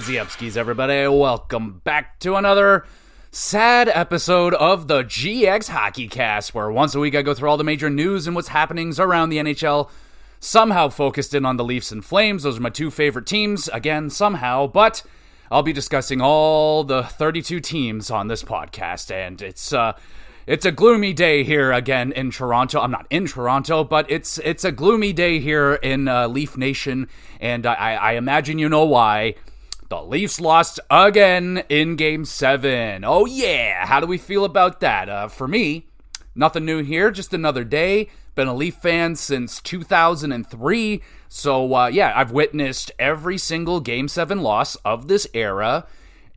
Ziepskis, everybody. Welcome back to another sad episode of the GXHockeyCast, where once a week I go through all the major news and what's happenings around the NHL, somehow focused in on the Leafs and Flames. Those are my two favorite teams, again, somehow, but I'll be discussing all the 32 teams on this podcast, and it's a gloomy day here again in Toronto. I'm not in Toronto, but it's a gloomy day here in Leaf Nation, and I imagine you know why. The Leafs lost again in Game 7. Oh yeah, how do we feel about that? For me, nothing new here, just another day. Been a Leaf fan since 2003, so yeah, I've witnessed every single Game 7 loss of this era.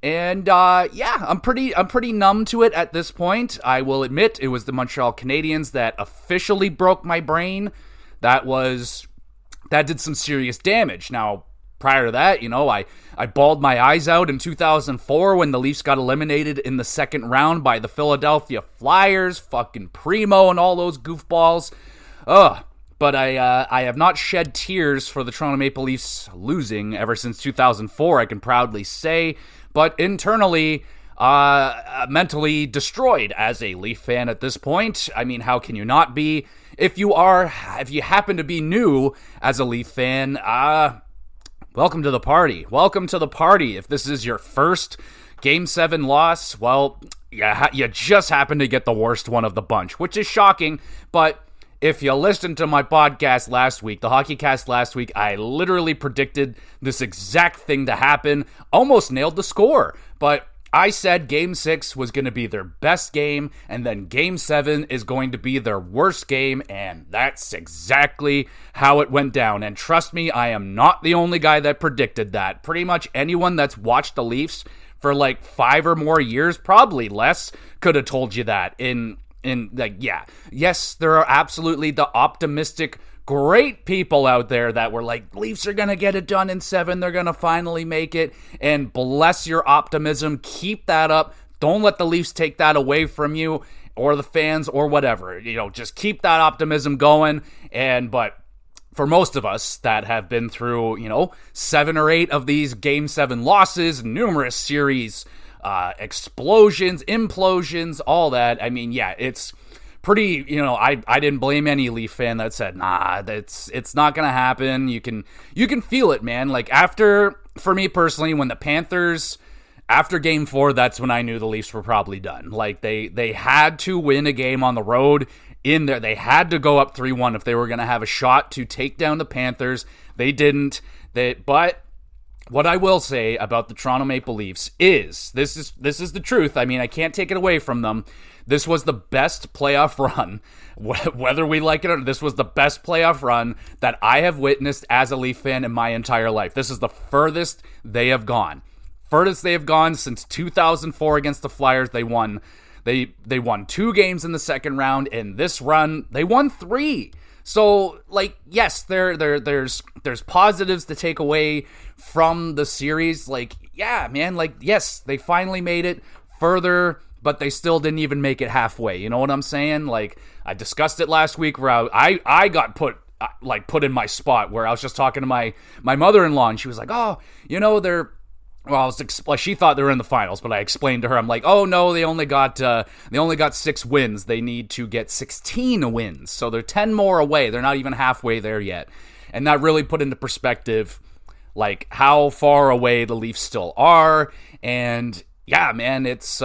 And, yeah, I'm pretty numb to it at this point. I will admit it was the Montreal Canadiens that officially broke my brain. That did some serious damage. Now, prior to that, I bawled my eyes out in 2004 when the Leafs got eliminated in the second round by the Philadelphia Flyers, fucking Primo and all those goofballs. But I have not shed tears for the Toronto Maple Leafs losing ever since 2004, I can proudly say. But internally, mentally destroyed as a Leaf fan at this point. I mean, how can you not be? If you happen to be new as a Leaf fan, welcome to the party. Welcome to the party. If this is your first Game 7 loss, well, you just happen to get the worst one of the bunch, which is shocking, but if you listened to my podcast last week, the HockeyCast last week, I literally predicted this exact thing to happen, almost nailed the score, but I said Game 6 was going to be their best game, and then Game 7 is going to be their worst game, and that's exactly how it went down. And trust me, I am not the only guy that predicted that. Pretty much anyone that's watched the Leafs for like 5 or more years, probably less, could have told you that. Yes, there are absolutely the optimistic, great people out there that were like, Leafs are going to get it done in 7, they're going to finally make it, and bless your optimism, keep that up, don't let the Leafs take that away from you, or the fans, or whatever, just keep that optimism going, but for most of us that have been through, 7 or 8 of these Game 7 losses, numerous series explosions, implosions, all that. I mean, yeah, it's pretty, I didn't blame any Leaf fan that said, nah, it's not going to happen. You can feel it, man. Like for me personally, when the Panthers, after Game 4, that's when I knew the Leafs were probably done. Like they had to win a game on the road in there. They had to go up 3-1 if they were going to have a shot to take down the Panthers. They didn't. But what I will say about the Toronto Maple Leafs is, this is the truth. I mean, I can't take it away from them. This was the best playoff run, whether we like it or not. This was the best playoff run that I have witnessed as a Leaf fan in my entire life. This is the furthest they have gone. Furthest they have gone since 2004 against the Flyers. They won 2 games in the second round. In this run, they won 3. So, yes, there's positives to take away from the series. Yeah, man, yes, they finally made it further, but they still didn't even make it halfway. You know what I'm saying? I discussed it last week where I got put in my spot where I was just talking to my mother-in-law, and she was like, oh, she thought they were in the finals, but I explained to her, I'm like, oh no, they only got 6 wins. They need to get 16 wins, so they're 10 more away. They're not even halfway there yet, and that really put into perspective, how far away the Leafs still are. And yeah, man, it's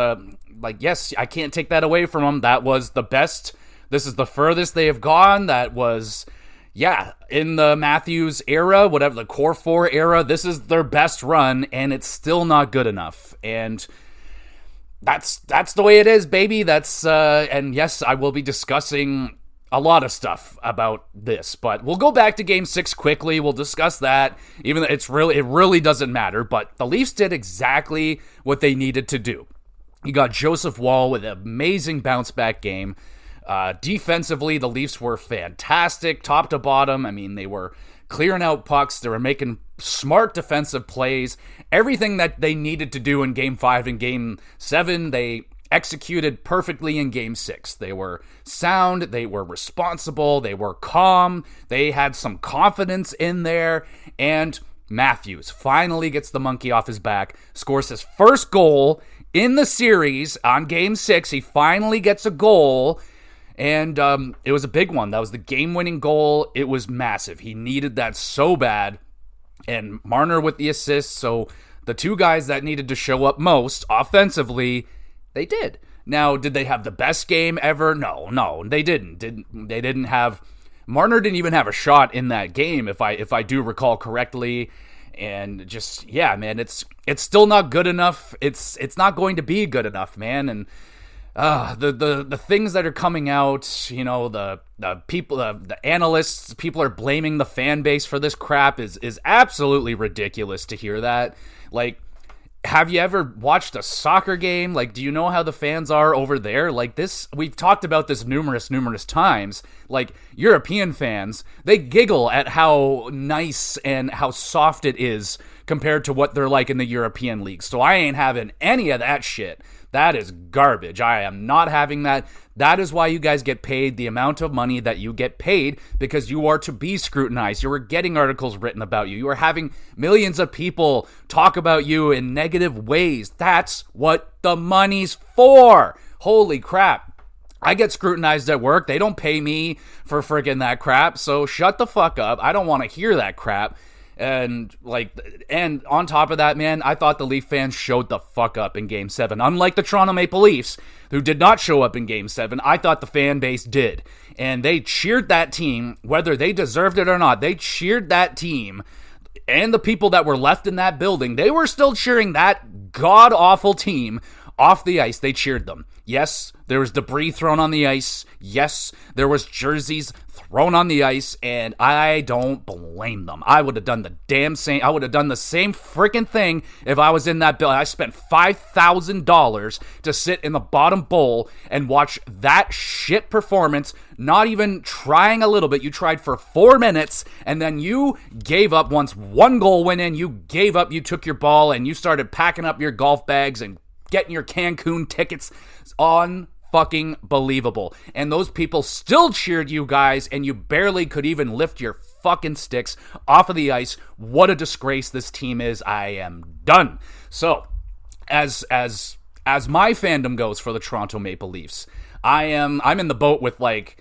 yes, I can't take that away from them. That was the best. This is the furthest they have gone. That was. Yeah, in the Matthews era, whatever, the Core 4 era, this is their best run, and it's still not good enough. And that's the way it is, baby. And yes, I will be discussing a lot of stuff about this, but we'll go back to Game 6 quickly. We'll discuss that, even though it really doesn't matter. But the Leafs did exactly what they needed to do. You got Joseph Woll with an amazing bounce-back game. Defensively, the Leafs were fantastic, top to bottom. I mean, they were clearing out pucks. They were making smart defensive plays. Everything that they needed to do in Game 5 and Game 7, they executed perfectly in Game 6. They were sound, they were responsible, they were calm, they had some confidence in there, and Matthews finally gets the monkey off his back, scores his first goal in the series on Game 6. He finally gets a goal, and it was a big one. That was the game-winning goal. It was massive. He needed that so bad, and Marner with the assist, so the two guys that needed to show up most offensively, they did. Now, did they have the best game ever? No, they didn't. They didn't have... Marner didn't even have a shot in that game, if I do recall correctly. And just, yeah, man, it's still not good enough. It's not going to be good enough, man. And the things that are coming out, you know, the people, the analysts, people are blaming the fan base for this crap is absolutely ridiculous to hear that. Like, have you ever watched a soccer game? Like, do you know how the fans are over there? Like this, we've talked about this numerous times. Like, European fans, they giggle at how nice and how soft it is compared to what they're like in the European league. So I ain't having any of that shit. That is garbage. I am not having that. That is why you guys get paid the amount of money that you get paid, because you are to be scrutinized. You are getting articles written about you. You are having millions of people talk about you in negative ways. That's what the money's for. Holy crap. I get scrutinized at work. They don't pay me for friggin' that crap. So shut the fuck up. I don't want to hear that crap. And on top of that, man, I thought the Leaf fans showed the fuck up in Game 7. Unlike the Toronto Maple Leafs, who did not show up in Game 7, I thought the fan base did. And they cheered that team, whether they deserved it or not. They cheered that team, and the people that were left in that building, they were still cheering that god-awful team off the ice. They cheered them. Yes, there was debris thrown on the ice. Yes, there was jerseys thrown on the ice, and I don't blame them. I would have done the damn same. I would have done the same freaking thing if I was in that building. I spent $5,000 to sit in the bottom bowl and watch that shit performance, not even trying a little bit. You tried for 4 minutes, and then you gave up once one goal went in. You gave up. You took your ball, and you started packing up your golf bags and getting your Cancun tickets on fucking believable. And those people still cheered you guys, and you barely could even lift your fucking sticks off of the ice. What a disgrace this team is. I am done. So, as my fandom goes for the Toronto Maple Leafs, I'm in the boat with like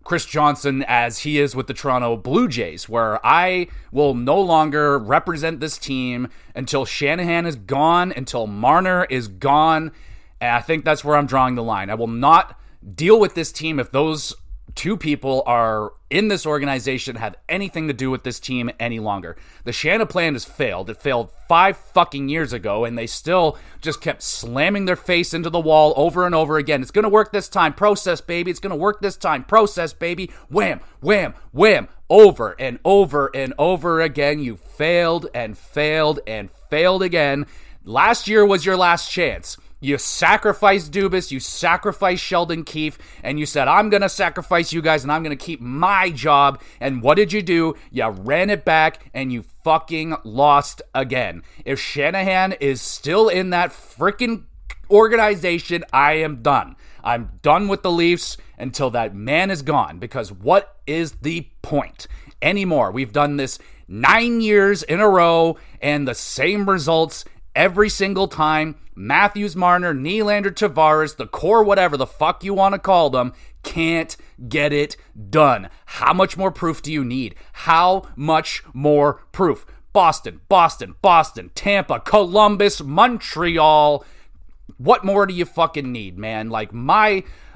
Chris Johnson as he is with the Toronto Blue Jays, where I will no longer represent this team until Shanahan is gone, until Marner is gone. And I think that's where I'm drawing the line. I will not deal with this team if those two people are in this organization, have anything to do with this team any longer. The Shanahan plan has failed. It failed 5 fucking years ago, and they still just kept slamming their face into the wall over and over again. It's going to work this time. Process, baby. It's going to work this time. Process, baby. Wham, wham, wham. Over and over and over again. You failed and failed and failed again. Last year was your last chance. You sacrificed Dubas, you sacrificed Sheldon Keefe, and you said, I'm going to sacrifice you guys, and I'm going to keep my job. And what did you do? You ran it back, and you fucking lost again. If Shanahan is still in that freaking organization, I am done. I'm done with the Leafs until that man is gone, because what is the point anymore? We've done this 9 years in a row, and the same results every single time. Matthews, Marner, Nylander, Tavares, the core, whatever the fuck you want to call them, can't get it done. How much more proof do you need? How much more proof? Boston, Tampa, Columbus, Montreal. What more do you fucking need, man? Like,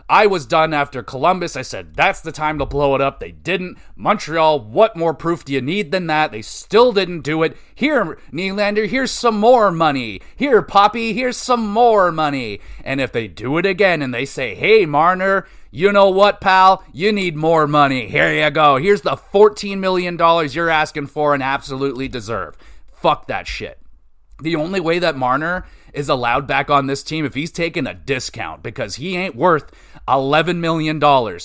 I was done after Columbus. I said, that's the time to blow it up. They didn't. Montreal, what more proof do you need than that? They still didn't do it. Here, Nylander, here's some more money. Here, Poppy, here's some more money. And if they do it again and they say, hey, Marner, you know what, pal? You need more money. Here you go. Here's the $14 million you're asking for and absolutely deserve. Fuck that shit. The only way that Marner is allowed back on this team if he's taking a discount, because he ain't worth $11 million.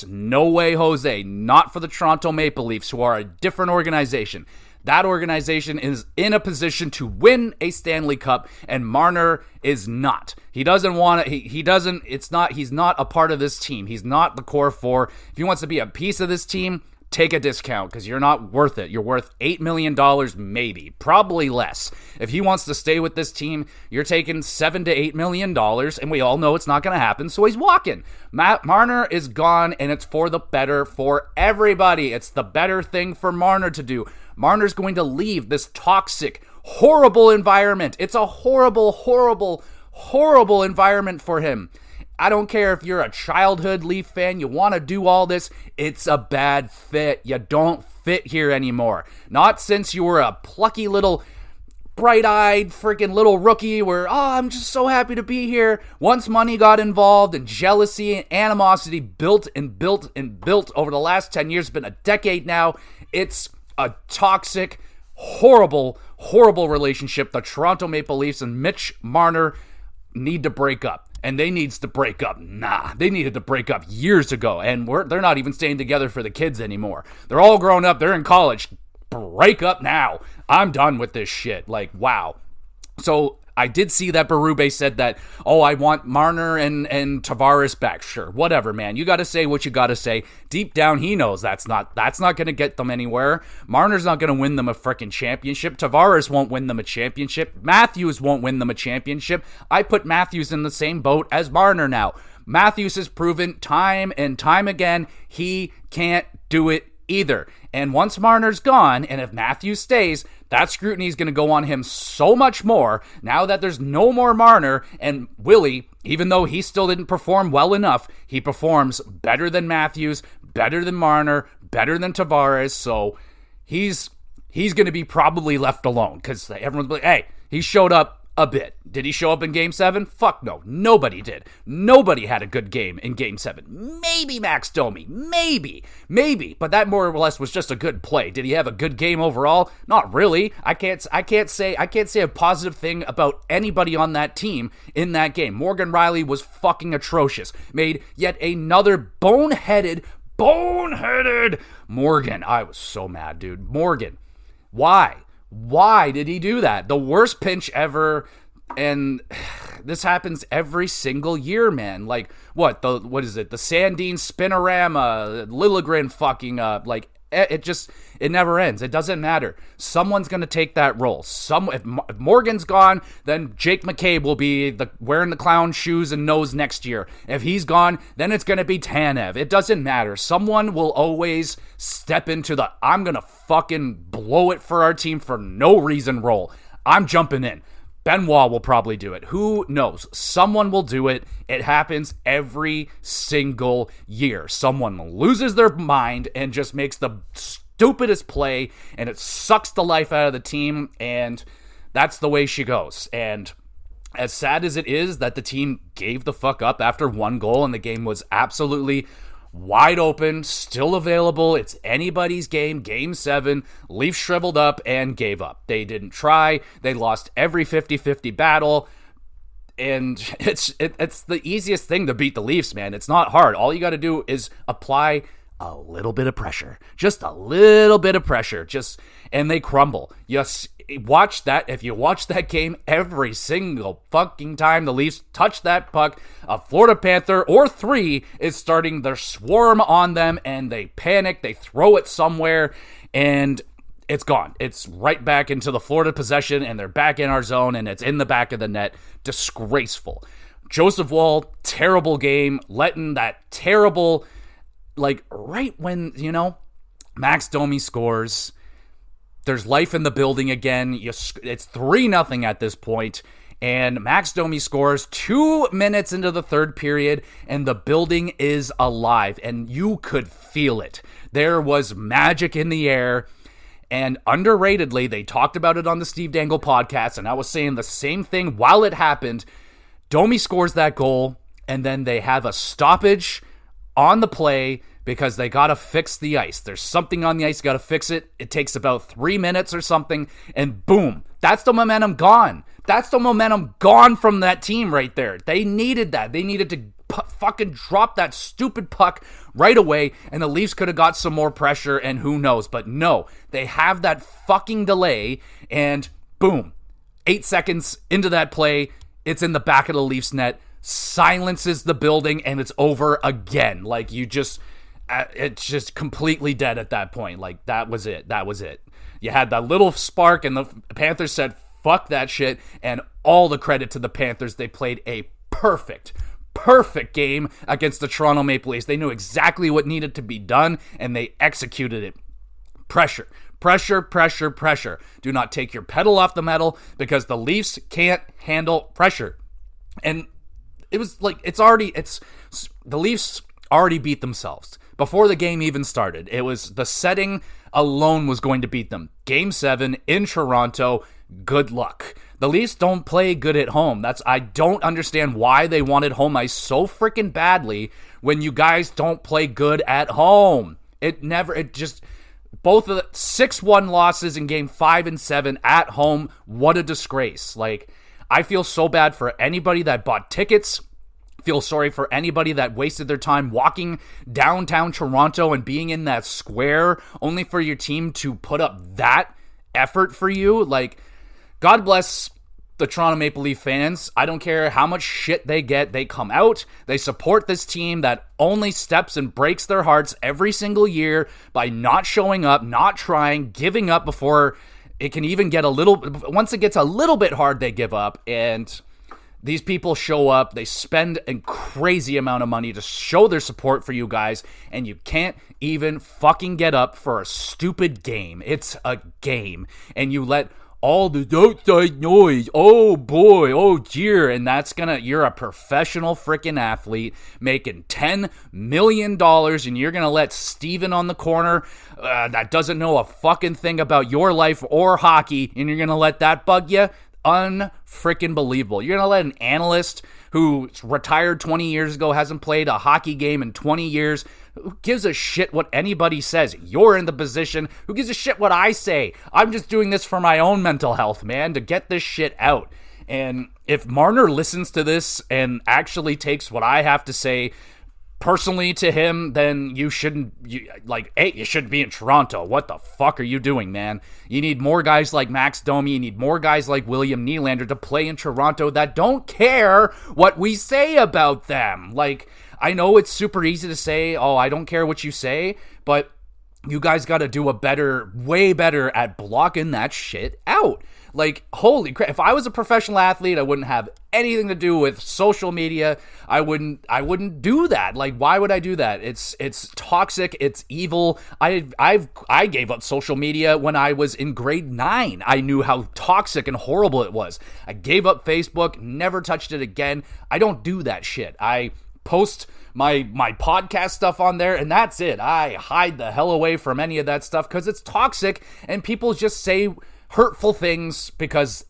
No way, Jose. Not for the Toronto Maple Leafs, who are a different organization. That organization is in a position to win a Stanley Cup, and Marner is not. He doesn't want to, he's not a part of this team. He's not the core four. If he wants to be a piece of this team, take a discount because you're not worth it. You're worth $8 million, maybe, probably less. If he wants to stay with this team, you're taking $7 to $8 million, and we all know it's not going to happen, so he's walking. Matt Marner is gone, and it's for the better for everybody. It's the better thing for Marner to do. Marner's going to leave this toxic, horrible environment. It's a horrible, horrible, horrible environment for him. I don't care if you're a childhood Leaf fan, you want to do all this, it's a bad fit. You don't fit here anymore. Not since you were a plucky little, bright-eyed freaking little rookie where, I'm just so happy to be here. Once money got involved and jealousy and animosity built and built and built over the last 10 years, it's been a decade now. It's a toxic, horrible, horrible relationship. The Toronto Maple Leafs and Mitch Marner need to break up. And they needs to break up. Nah, they needed to break up years ago. And they're not even staying together for the kids anymore. They're all grown up. They're in college. Break up now. I'm done with this shit. Like, wow. So I did see that Berube said that, I want Marner and Tavares back. Sure, whatever, man. You got to say what you got to say. Deep down, he knows that's not going to get them anywhere. Marner's not going to win them a freaking championship. Tavares won't win them a championship. Matthews won't win them a championship. I put Matthews in the same boat as Marner now. Matthews has proven time and time again he can't do it either. And once Marner's gone, and if Matthews stays, that scrutiny is going to go on him so much more now that there's no more Marner. And Willie, even though he still didn't perform well enough, he performs better than Matthews, better than Marner, better than Tavares. So he's going to be probably left alone because everyone's like, hey, he showed up a bit. Did he show up in Game 7? Fuck no. Nobody did. Nobody had a good game in Game 7. Maybe Max Domi. Maybe. But that more or less was just a good play. Did he have a good game overall? Not really. I can't say a positive thing about anybody on that team in that game. Morgan Riley was fucking atrocious. Made yet another boneheaded Morgan. I was so mad, dude. Morgan. Why? Why did he do that? The worst pinch ever, and this happens every single year, man. Like, what is it? The Sandine Spinorama, Liljegren fucking up. Like, it never ends. It doesn't matter. Someone's going to take that role. If Morgan's gone, then Jake McCabe will be wearing the clown shoes and nose next year. If he's gone, then it's going to be Tanev. It doesn't matter. Someone will always step into the I'm going to fucking blow it for our team for no reason role. I'm jumping in. Benoit will probably do it. Who knows? Someone will do it. It happens every single year. Someone loses their mind and just makes the stupidest play, and it sucks the life out of the team, and that's the way she goes. And as sad as it is that the team gave the fuck up after one goal and the game was absolutely wide open, still available. It's anybody's game. Game 7, Leafs shriveled up and gave up. They didn't try. They lost every 50-50 battle. And it's the easiest thing to beat the Leafs, man. It's not hard. All you got to do is apply a little bit of pressure. Just a little bit of pressure. And they crumble. Yes. Watch that. If you watch that game, every single fucking time the Leafs touch that puck, a Florida Panther or 3 is starting their swarm on them, and they panic. They throw it somewhere, and it's gone. It's right back into the Florida possession, and they're back in our zone, and it's in the back of the net. Disgraceful. Joseph Woll, terrible game. Letting that terrible, right when, Max Domi scores, there's life in the building again. It's 3-0 at this point, and Max Domi scores 2 minutes into the third period, and the building is alive, and you could feel it. There was magic in the air, and underratedly, they talked about it on the Steve Dangle podcast, and I was saying the same thing while it happened. Domi scores that goal, and then they have a stoppage on the play because they got to fix the ice. There's something on the ice, got to fix it. It takes about 3 minutes or something, and boom, that's the momentum gone. That's the momentum gone from that team right there. They needed that. They needed to fucking drop that stupid puck right away, and the Leafs could have got some more pressure, and who knows. But no, they have that fucking delay, and boom, 8 seconds into that play, it's in the back of the Leafs net, silences the building, and it's over again. it's just completely dead at that point. Like, that was it. You had that little spark, and the Panthers said, fuck that shit, and all the credit to the Panthers. They played a perfect game against the Toronto Maple Leafs. They knew exactly what needed to be done, and they executed it. Pressure. Do not take your pedal off the metal, because the Leafs can't handle pressure. And it was like, the Leafs already beat themselves before the game even started. It was the setting alone was going to beat them. Game 7 in Toronto, good luck. The Leafs don't play good at home. I don't understand why they wanted home ice so freaking badly when you guys don't play good at home. Both of the 6-1 losses in game 5 and 7 at home, what a disgrace. Like, I feel so bad for anybody that bought tickets. Feel sorry for anybody that wasted their time walking downtown Toronto and being in that square only for your team to put up that effort for you. Like, God bless the Toronto Maple Leaf fans. I don't care how much shit they get. They come out. They support this team that only steps and breaks their hearts every single year by not showing up, not trying, giving up before it can even get once it gets a little bit hard, they give up. And these people show up, they spend a crazy amount of money to show their support for you guys, and you can't even fucking get up for a stupid game. It's a game, and you let all the outside noise, oh boy, oh dear, and you're a professional freaking athlete making $10 million, and you're gonna let Steven on the corner that doesn't know a fucking thing about your life or hockey, and you're gonna let that bug you? Unfreaking believable. You're gonna let an analyst who retired 20 years ago, hasn't played a hockey game in 20 years, who gives a shit what anybody says? You're in the position. Who gives a shit what I say? I'm just doing this for my own mental health, man, to get this shit out. And if Marner listens to this and actually takes what I have to say personally to him, then you shouldn't be in Toronto. What the fuck are you doing, man? You need more guys like Max Domi. You need more guys like William Nylander to play in Toronto that don't care what we say about them. Like, I know it's super easy to say, oh, I don't care what you say, but you guys got to do way better at blocking that shit out. Like, holy crap, if I was a professional athlete, I wouldn't have anything to do with social media. I wouldn't do that. Like, why would I do that? It's toxic, it's evil. I gave up social media when I was in grade 9. I knew how toxic and horrible it was. I gave up Facebook, never touched it again. I don't do that shit. I post my podcast stuff on there, and that's it. I hide the hell away from any of that stuff because it's toxic, and people just say hurtful things because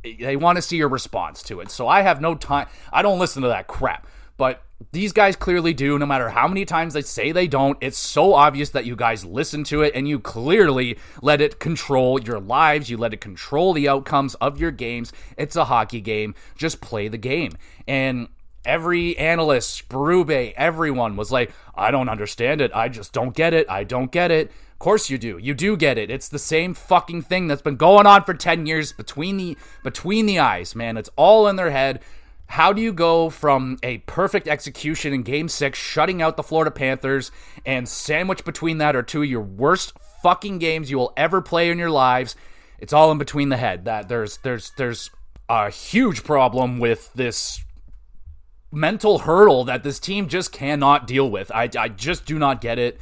they want to see your response to it. So I have no time. I don't listen to that crap. But these guys clearly do, no matter how many times they say they don't. It's so obvious that you guys listen to it, and you clearly let it control your lives. You let it control the outcomes of your games. It's a hockey game. Just play the game. And every analyst, Berube, everyone was like, I don't understand it. I just don't get it. I don't get it. Of course you do. You do get it. It's the same fucking thing that's been going on for 10 years between the eyes, man. It's all in their head. How do you go from a perfect execution in Game 6, shutting out the Florida Panthers, and sandwich between that are two of your worst fucking games you will ever play in your lives? It's all in between the head. That there's a huge problem with this mental hurdle that this team just cannot deal with. I just do not get it.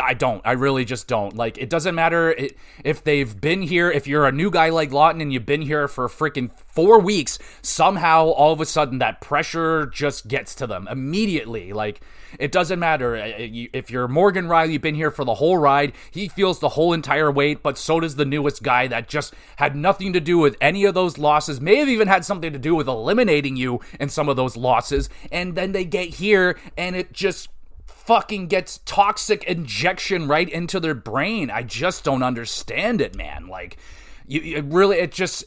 I really just don't. Like, it doesn't matter if they've been here. If you're a new guy like Lawton and you've been here for freaking 4 weeks, somehow all of a sudden that pressure just gets to them immediately. Like, it doesn't matter. If you're Morgan Riley, you've been here for the whole ride. He feels the whole entire weight, but so does the newest guy that just had nothing to do with any of those losses. May have even had something to do with eliminating you in some of those losses. And then they get here and it just fucking gets toxic injection right into their brain. I just don't understand it, man. Like, it's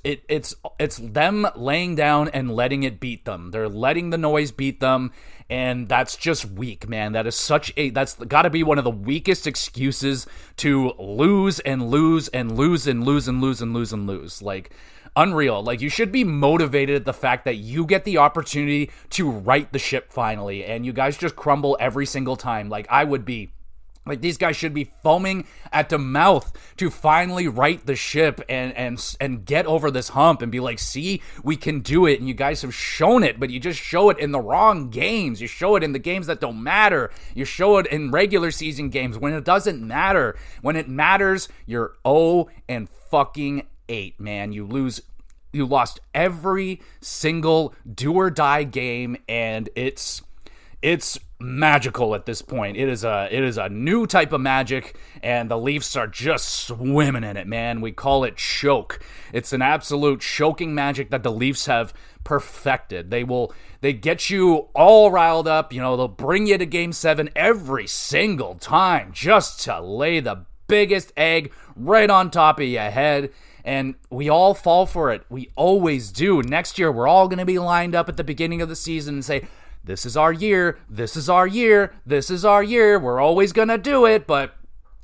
them laying down and letting it beat them. They're letting the noise beat them, And that's just weak, man. That's got to be one of the weakest excuses to lose and lose and lose and lose and lose and lose and lose. Like, unreal. Like, you should be motivated at the fact that you get the opportunity to right the ship finally, and you guys just crumble every single time. Like, I would be. Like, these guys should be foaming at the mouth to finally right the ship and get over this hump and be like, see, we can do it. And you guys have shown it, but you just show it in the wrong games. You show it in the games that don't matter. You show it in regular season games when it doesn't matter. When it matters, you're 0-8, man. You lost every single do or die game, and it's magical at this point. It is a new type of magic, and the Leafs are just swimming in it, man. We call it choke. It's an absolute choking magic that the Leafs have perfected. They get you all riled up, they'll bring you to game 7 every single time just to lay the biggest egg right on top of your head. And we all fall for it. We always do. Next year, we're all going to be lined up at the beginning of the season and say, this is our year, this is our year, this is our year, we're always going to do it. But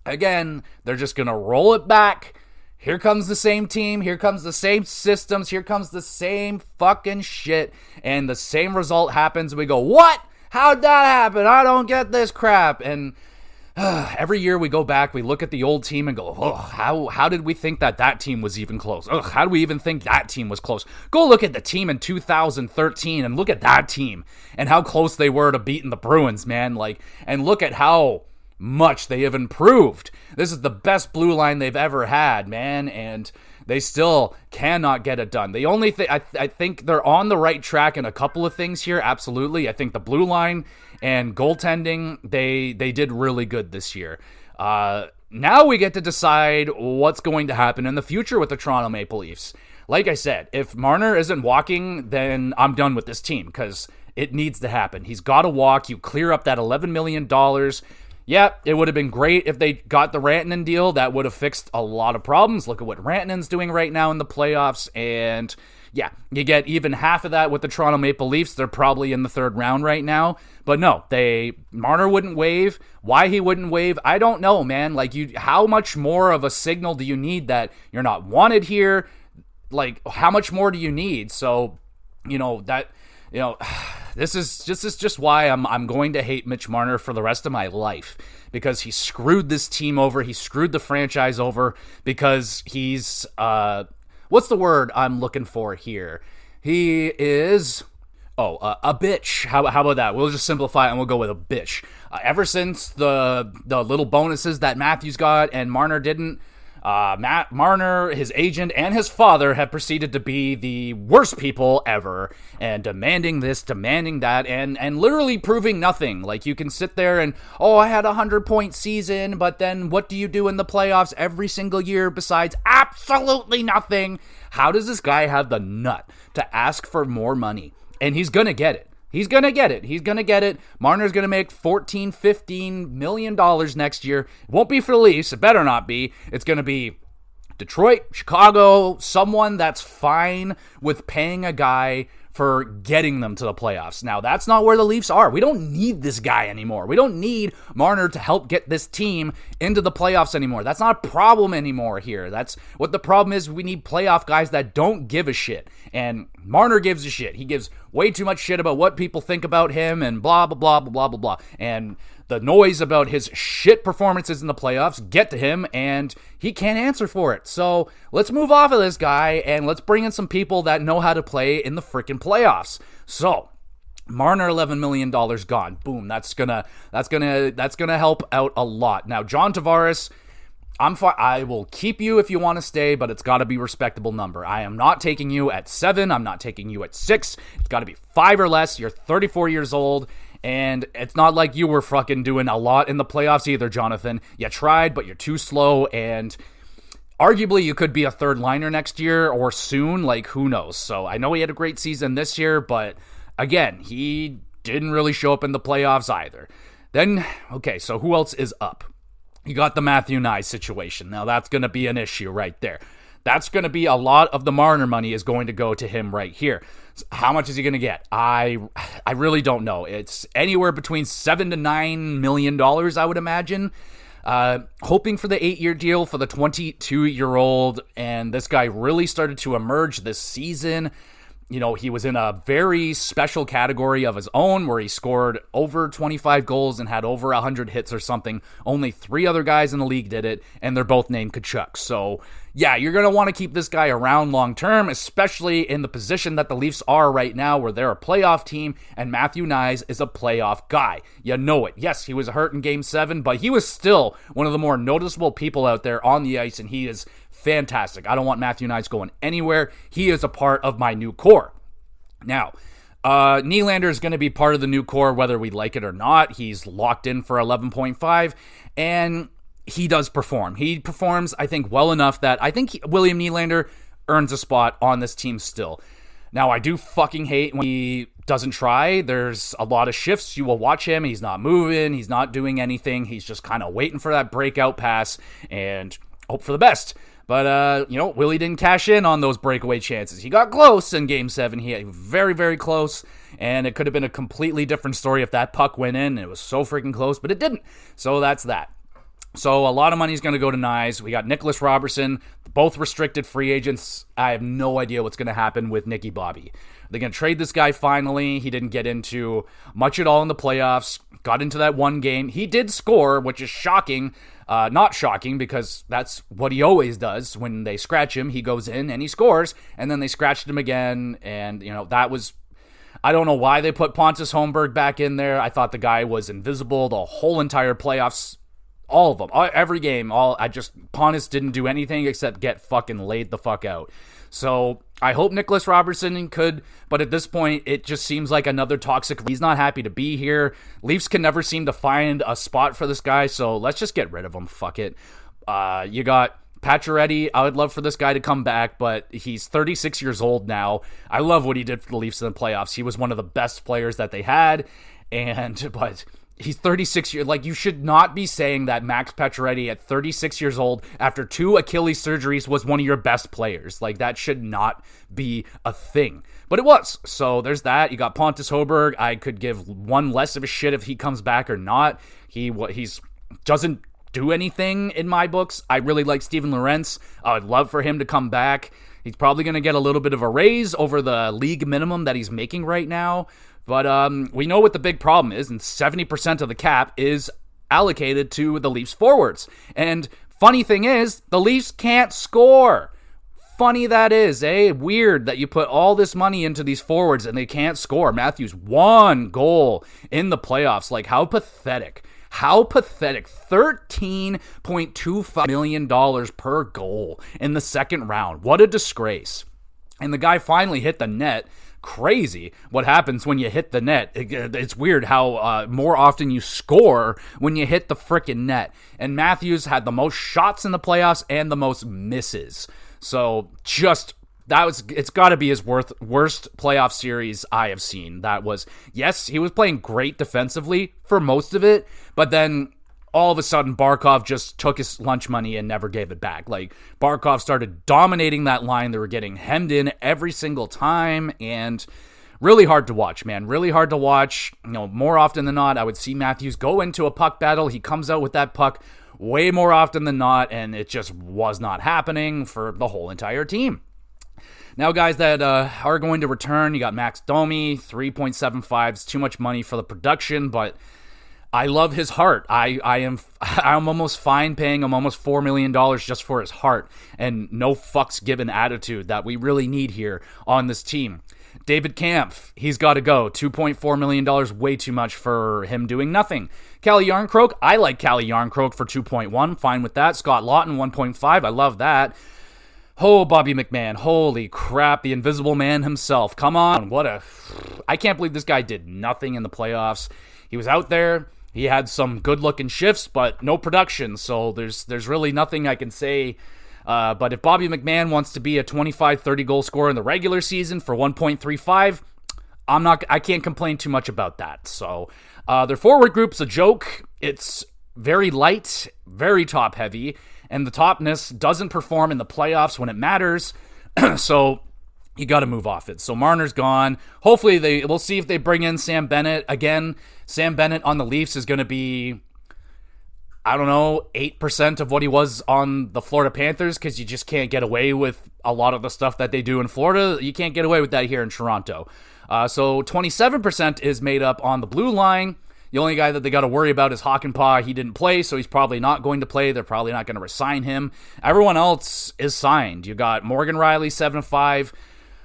again, they're just going to roll it back. Here comes the same team, here comes the same systems, here comes the same fucking shit, and the same result happens. We go, what? How'd that happen? I don't get this crap. And every year we go back, we look at the old team and go, oh, how did we think that team was even close? How do we even think that team was close? Go look at the team in 2013 and look at that team and how close they were to beating the Bruins, man. And look at how much they have improved. This is the best blue line they've ever had, man, and they still cannot get it done. The only thing, I think they're on the right track in a couple of things here, absolutely. I think the blue line and goaltending, they did really good this year. Now we get to decide what's going to happen in the future with the Toronto Maple Leafs. Like I said, if Marner isn't walking, then I'm done with this team because it needs to happen. He's got to walk. You clear up that $11 million. Yeah, it would have been great if they got the Rantanen deal. That would have fixed a lot of problems. Look at what Rantanen's doing right now in the playoffs, and yeah, you get even half of that with the Toronto Maple Leafs. They're probably in the third round right now. But no, Marner wouldn't waive. Why he wouldn't waive, I don't know, man. How much more of a signal do you need that you're not wanted here? How much more do you need? So, this is just why I'm going to hate Mitch Marner for the rest of my life, because he screwed this team over. He screwed the franchise over because he's what's the word I'm looking for here? He is a bitch. How about that? We'll just simplify it and we'll go with a bitch. Ever since the little bonuses that Matthews got and Marner didn't, Marner, his agent, and his father have proceeded to be the worst people ever, and demanding this, demanding that, and literally proving nothing. You can sit there and, I had a 100-point season, but then what do you do in the playoffs every single year besides absolutely nothing? How does this guy have the nut to ask for more money? And he's gonna get it. He's going to get it. Marner's going to make $14, $15 million next year. It won't be for the Leafs. It better not be. It's going to be Detroit, Chicago, someone that's fine with paying a guy for getting them to the playoffs. Now, that's not where the Leafs are. We don't need this guy anymore. We don't need Marner to help get this team into the playoffs anymore. That's not a problem anymore here. That's what the problem is. We need playoff guys that don't give a shit. And Marner gives a shit. He gives way too much shit about what people think about him and blah, blah, blah, blah, blah, blah, blah. And the noise about his shit performances in the playoffs get to him, and he can't answer for it. So let's move off of this guy, and let's bring in some people that know how to play in the freaking playoffs. So Marner, $11 million gone. Boom. That's gonna help out a lot. Now, John Tavares, I'm fine. I will keep you if you want to stay, but it's got to be a respectable number. I am not taking you at 7. I'm not taking you at 6. It's got to be 5 or less. You're 34 years old. And it's not like you were fucking doing a lot in the playoffs either, Jonathan. You tried, but you're too slow, and arguably you could be a third liner next year or soon, who knows. So I know he had a great season this year, but again, he didn't really show up in the playoffs either. Then, okay, so who else is up? You got the Matthew Nye situation. Now that's going to be an issue right there. That's going to be a lot of the Marner money is going to go to him right here. How much is he going to get? I really don't know. It's anywhere between $7 to $9 million, I would imagine. Hoping for the 8-year deal for the 22-year-old, and this guy really started to emerge this season. You know, he was in a very special category of his own where he scored over 25 goals and had over 100 hits or something. Only 3 other guys in the league did it, and they're both named Tkachuk. So, yeah, you're going to want to keep this guy around long term, especially in the position that the Leafs are right now where they're a playoff team, and Matthew Knies is a playoff guy. You know it. Yes, he was hurt in Game 7, but he was still one of the more noticeable people out there on the ice, and he is fantastic. I don't want Matthew Knies going anywhere. He is a part of my new core. Now, Nylander is going to be part of the new core whether we like it or not. He's locked in for 11.5, and he does perform. He performs, I think, well enough that I think William Nylander earns a spot on this team still. Now, I do fucking hate when he doesn't try. There's a lot of shifts. You will watch him. He's not moving. He's not doing anything. He's just kind of waiting for that breakout pass and hope for the best. But, Willie didn't cash in on those breakaway chances. He got close in Game 7. He got very, very close, and it could have been a completely different story if that puck went in. It was so freaking close, but it didn't. So that's that. So a lot of money is going to go to Knies. We got Nicholas Robertson, both restricted free agents. I have no idea what's going to happen with Nicky Bobby. They're going to trade this guy finally. He didn't get into much at all in the playoffs. Got into that one game. He did score, which is shocking. Not shocking because that's what he always does. When they scratch him, he goes in and he scores. And then they scratched him again. And, that was... I don't know why they put Pontus Holmberg back in there. I thought the guy was invisible the whole entire playoffs. All of them. Every game. Pontus didn't do anything except get fucking laid the fuck out. So I hope Nicholas Robertson could, but at this point, it just seems like another toxic. He's not happy to be here. Leafs can never seem to find a spot for this guy, so let's just get rid of him. Fuck it. You got Pacioretty. I would love for this guy to come back, but he's 36 years old now. I love what he did for the Leafs in the playoffs. He was one of the best players that they had, but he's 36 years. Like, you should not be saying that Max Pacioretty at 36 years old after 2 Achilles surgeries was one of your best players. Like, that should not be a thing. But it was. So there's that. You got Pontus Holmberg. I could give one less of a shit if he comes back or not. He's doesn't do anything in my books. I really like Steven Lorentz. I would love for him to come back. He's probably going to get a little bit of a raise over the league minimum that he's making right now. But we know what the big problem is, and 70% of the cap is allocated to the Leafs forwards. And funny thing is, the Leafs can't score. Funny that is, eh? Weird that you put all this money into these forwards and they can't score. Matthews, 1 goal in the playoffs. Like, how pathetic. How pathetic. $13.25 million per goal in the second round. What a disgrace. And the guy finally hit the net. Crazy what happens when you hit the net. It's weird how more often you score when you hit the frickin' net. And Matthews had the most shots in the playoffs and the most misses. So it's got to be his worst playoff series I have seen. Yes, he was playing great defensively for most of it, but then all of a sudden, Barkov just took his lunch money and never gave it back. Like, Barkov started dominating that line. They were getting hemmed in every single time, and really hard to watch, man. Really hard to watch. More often than not, I would see Matthews go into a puck battle. He comes out with that puck way more often than not, and it just was not happening for the whole entire team. Now, guys that are going to return, you got Max Domi, 3.75. It's too much money for the production, but I love his heart. I'm almost fine paying him almost $4 million just for his heart and no fucks given attitude that we really need here on this team. David Kampf, he's got to go. $2.4 million, way too much for him doing nothing. Calle Jarnkrok, I like Calle Jarnkrok for 2.1, fine with that. Scott Laughton, 1.5, I love that. Oh, Bobby McMahon, holy crap, the invisible man himself. Come on, I can't believe this guy did nothing in the playoffs. He was out there. He had some good-looking shifts, but no production, so there's really nothing I can say. But if Bobby McMahon wants to be a 25-30 goal scorer in the regular season for 1.35, I can't complain too much about that. So their forward group's a joke. It's very light, very top-heavy, and the topness doesn't perform in the playoffs when it matters. So you got to move off it. So Marner's gone. Hopefully we'll see if they bring in Sam Bennett. Again, Sam Bennett on the Leafs is going to be, I don't know, 8% of what he was on the Florida Panthers, because you just can't get away with a lot of the stuff that they do in Florida. You can't get away with that here in Toronto. So 27% is made up on the blue line. The only guy that they got to worry about is Hakanpää. He didn't play, so he's probably not going to play. They're probably not going to resign him. Everyone else is signed. You got Morgan Rielly, 7-5.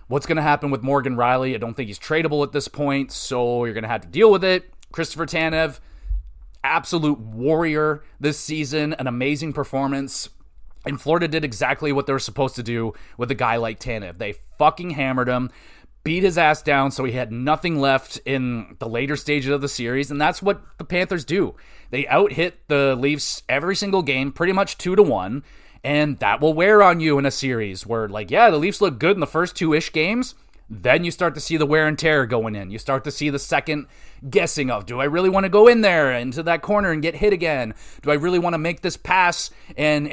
What's going to happen with Morgan Rielly? I don't think he's tradable at this point, so you're going to have to deal with it. Christopher Tanev, absolute warrior this season, an amazing performance. And Florida did exactly what they were supposed to do with a guy like Tanev. They fucking hammered him, beat his ass down so he had nothing left in the later stages of the series, and that's what the Panthers do. They out-hit the Leafs every single game, pretty much 2-1, and that will wear on you in a series where, like, yeah, the Leafs look good in the first 2-ish games. Then you start to see the wear and tear going in. You start to see the second guessing of, do I really want to go in there into that corner and get hit again? Do I really want to make this pass and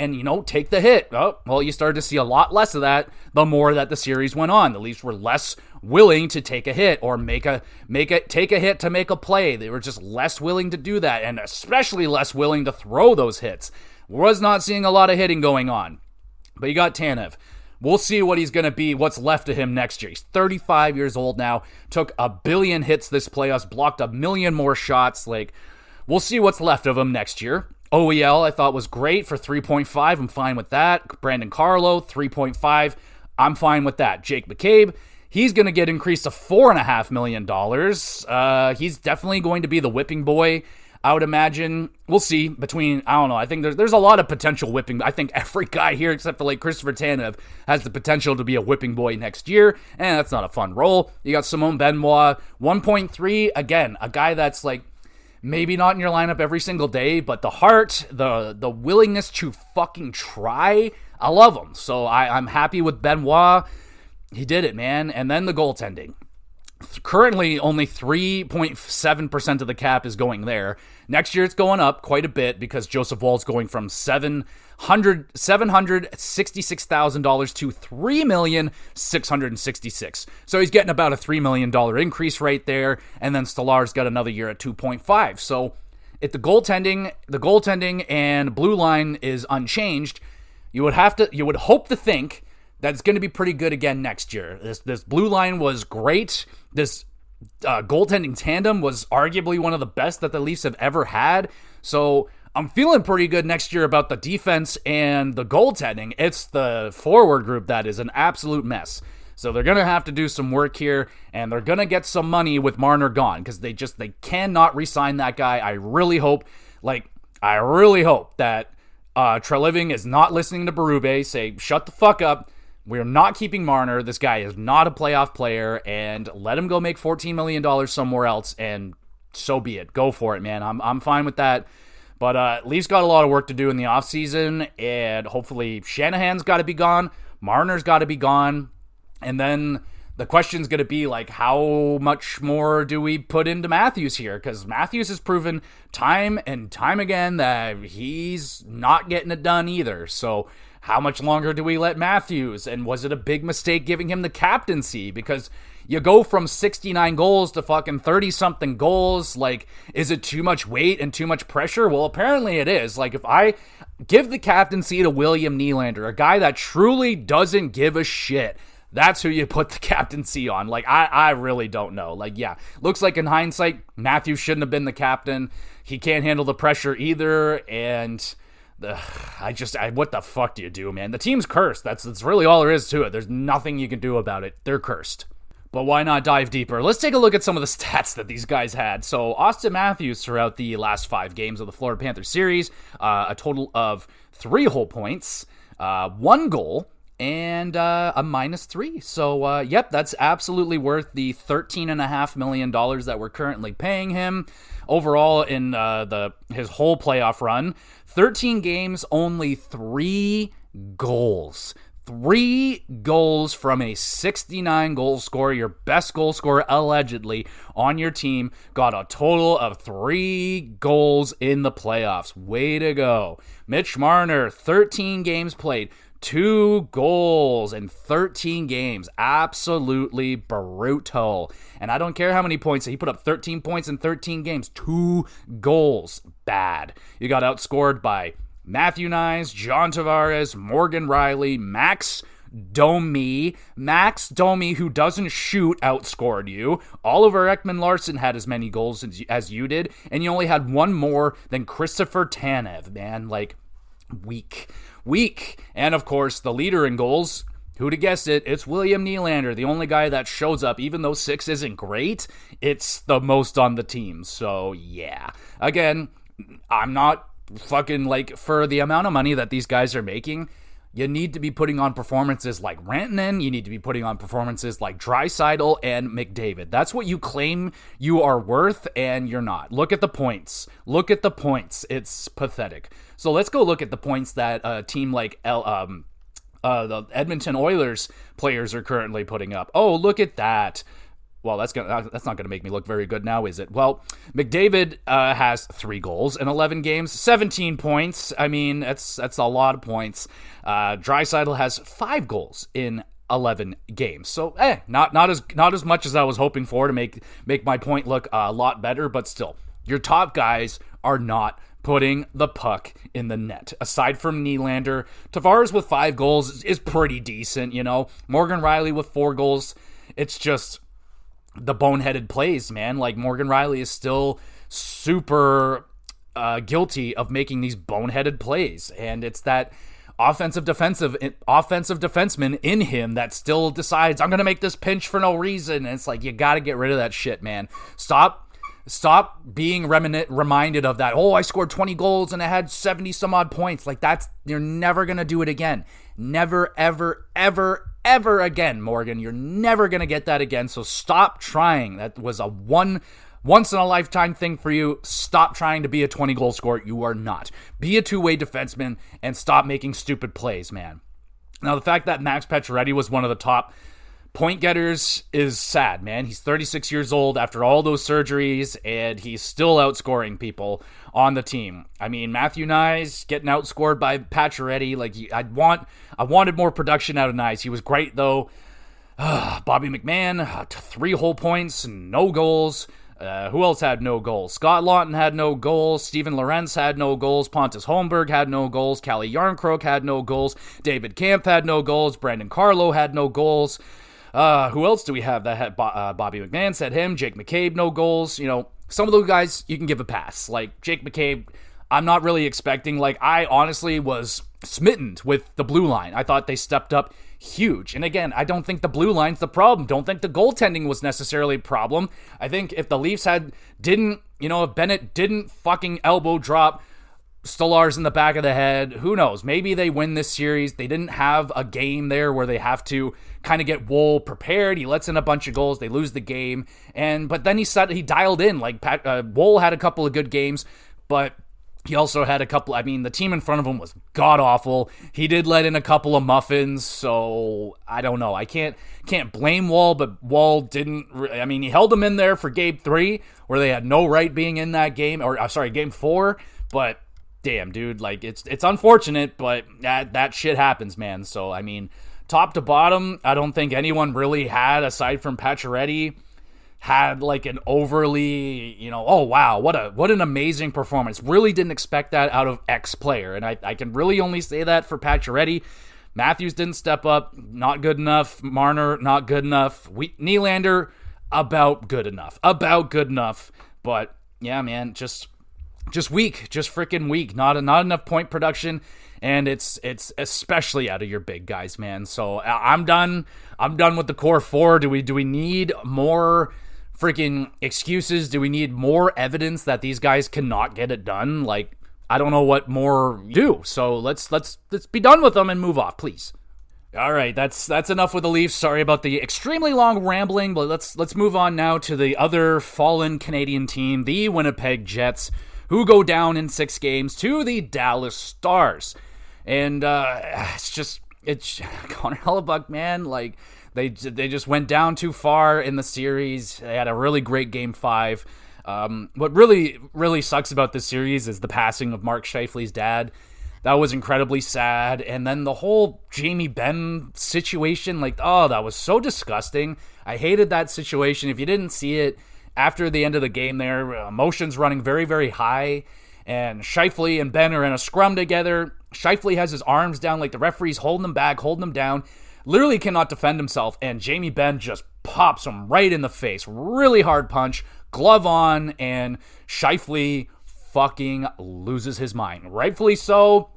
take the hit? Oh, well, you started to see a lot less of that the more that the series went on. The Leafs were less willing to take a hit or take a hit to make a play. They were just less willing to do that, and especially less willing to throw those hits. Was not seeing a lot of hitting going on. But you got Tanev. We'll see what he's going to be, what's left of him next year. He's 35 years old now, took 1 billion hits this playoffs, blocked 1 million more shots. Like, we'll see what's left of him next year. OEL, I thought was great for 3.5. I'm fine with that. Brandon Carlo, 3.5. I'm fine with that. Jake McCabe, he's going to get increased to $4.5 million. He's definitely going to be the whipping boy, I would imagine. We'll see between, I don't know, I think there's a lot of potential whipping. I think every guy here, except for like Christopher Tanev, has the potential to be a whipping boy next year, and that's not a fun role. You got Simone Benoit, 1.3, again, a guy that's like, maybe not in your lineup every single day, but the heart, the willingness to fucking try, I love him. So I'm happy with Benoit. He did it, man. And then the goaltending. Currently, only 3.7% of the cap is going there. Next year, it's going up quite a bit because Joseph Woll's going from $766,000 to $3,666,000. So he's getting about a $3 million increase right there, and then Stolar's got another year at 2.5. So if the goaltending and blue line is unchanged, you would hope to think that's going to be pretty good again next year. This blue line was great. This goaltending tandem was arguably one of the best that the Leafs have ever had. So I'm feeling pretty good next year about the defense and the goaltending. It's the forward group that is an absolute mess. So they're going to have to do some work here, and they're going to get some money with Marner gone because they cannot re-sign that guy. I really hope that Treliving is not listening to Berube say, shut the fuck up. We're not keeping Marner. This guy is not a playoff player, and let him go make $14 million somewhere else, and so be it. Go for it, man. I'm fine with that. But Leafs got a lot of work to do in the offseason, and hopefully Shanahan's got to be gone. Marner's got to be gone. And then the question's going to be, like, how much more do we put into Matthews here? Because Matthews has proven time and time again that he's not getting it done either. So how much longer do we let Matthews? And was it a big mistake giving him the captaincy? Because you go from 69 goals to fucking 30-something goals. Like, is it too much weight and too much pressure? Well, apparently it is. Like, if I give the captaincy to William Nylander, a guy that truly doesn't give a shit, that's who you put the captaincy on. Like, I really don't know. Like, yeah, looks like in hindsight, Matthews shouldn't have been the captain. He can't handle the pressure either, and what the fuck do you do, man? The team's cursed. That's really all there is to it. There's nothing you can do about it. They're cursed. But why not dive deeper? Let's take a look at some of the stats that these guys had. So Austin Matthews throughout the last 5 games of the Florida Panthers series, a total of 3 whole points, 1 goal, and a -3. So, yep, that's absolutely worth the $13.5 million that we're currently paying him. Overall, in his whole playoff run, 13 games, only 3 goals. 3 goals from a 69 goal scorer, your best goal scorer allegedly on your team, got a total of 3 goals in the playoffs. Way to go. Mitch Marner, 13 games played, 2 goals in 13 games. Absolutely brutal. And I don't care how many points. He put up 13 points in 13 games. 2 goals. Bad. You got outscored by Matthew Nyes, John Tavares, Morgan Riley, Max Domi, who doesn't shoot, outscored you. Oliver Ekman-Larsson had as many goals as you did, and you only had 1 more than Christopher Tanev, man. Like, weak. And, of course, the leader in goals, who'd have guessed it, it's William Nylander, the only guy that shows up. Even though 6 isn't great, it's the most on the team. So, yeah. Again, I'm not fucking, like, for the amount of money that these guys are making, you need to be putting on performances like Rantanen. You need to be putting on performances like Draisaitl and McDavid. That's what you claim you are worth, and you're not. Look at the points. It's pathetic. So let's go look at the points that a team like the Edmonton Oilers players are currently putting up. Oh, look at that. Well, that's not going to make me look very good now, is it? Well, McDavid has 3 goals in 11 games, 17 points. I mean, that's a lot of points. Draisaitl has 5 goals in 11 games. So, not as much as I was hoping for to make my point look a lot better, but still, your top guys are not putting the puck in the net. Aside from Nylander, Tavares with 5 goals is pretty decent, you know. Morgan Riley with 4 goals. It's just the boneheaded plays, man. Like, Morgan Riley is still super guilty of making these boneheaded plays, and it's that offensive defenseman in him that still decides, I'm gonna make this pinch for no reason. And it's like, you gotta get rid of that shit, man. Stop being reminded of that. Oh, I scored 20 goals and I had 70 some odd points. Like, you're never gonna do it again. Never, ever, ever, ever again, Morgan. You're never going to get that again, so stop trying. That was a once-in-a-lifetime thing for you. Stop trying to be a 20-goal scorer. You are not. Be a two-way defenseman and stop making stupid plays, man. Now, the fact that Max Pacioretty was one of the top point getters is sad, man. He's 36 years old after all those surgeries, and he's still outscoring people on the team. I mean, Matthew Nyes getting outscored by Pacioretty. Like, I wanted more production out of Nyes. He was great, though. Bobby McMahon, 3 whole points, no goals. Who else had no goals? Scott Laughton had no goals. Steven Lorentz had no goals. Pontus Holmberg had no goals. Kalle Jarnkrok had no goals. David Kampf had no goals. Brandon Carlo had no goals. Who else do we have that had Bobby McMahon? Said him. Jake McCabe, no goals. You know, some of those guys you can give a pass. Like Jake McCabe, I'm not really expecting. Like, I honestly was smitten with the blue line. I thought they stepped up huge. And again, I don't think the blue line's the problem. Don't think the goaltending was necessarily a problem. I think if the Leafs if Bennett didn't fucking elbow drop Stolarz in the back of the head, who knows? Maybe they win this series. They didn't have a game there where they have to kind of get Woll prepared. He lets in a bunch of goals. They lose the game. But then he dialed in. Like, Woll had a couple of good games, but he also had a couple. I mean, the team in front of him was god-awful. He did let in a couple of muffins, so I don't know. I can't blame Woll, but Woll didn't. He held him in there for Game 3, where they had no right being in that game, Game 4, but damn, dude, like, it's unfortunate, but that shit happens, man. So, I mean, top to bottom, I don't think anyone really had, aside from Pacioretty, had like an overly, oh wow, what an amazing performance. Really didn't expect that out of X player, and I can really only say that for Pacioretty. Matthews didn't step up, not good enough. Marner, not good enough. Nylander, about good enough. But yeah, man, just weak, just freaking weak. Not enough point production, and it's especially out of your big guys, man. So I'm done with the core 4. Do we need more freaking excuses? Do we need more evidence that these guys cannot get it done? Like, I don't know what more do. So let's be done with them and move off, please. All right, that's enough with the Leafs. Sorry about the extremely long rambling, but let's move on now to the other fallen Canadian team, the Winnipeg Jets, who go down in 6 games to the Dallas Stars. And it's Connor Hellebuck, man. Like, they just went down too far in the series. They had a really great Game 5. What really, really sucks about this series is the passing of Mark Scheifele's dad. That was incredibly sad. And then the whole Jamie Benn situation, like, oh, that was so disgusting. I hated that situation. If you didn't see it, after the end of the game there, emotions running very, very high. And Scheifele and Benn are in a scrum together. Scheifele has his arms down like the referee's holding him back, holding him down. Literally cannot defend himself. And Jamie Benn just pops him right in the face. Really hard punch, glove on, and Scheifele fucking loses his mind. Rightfully so.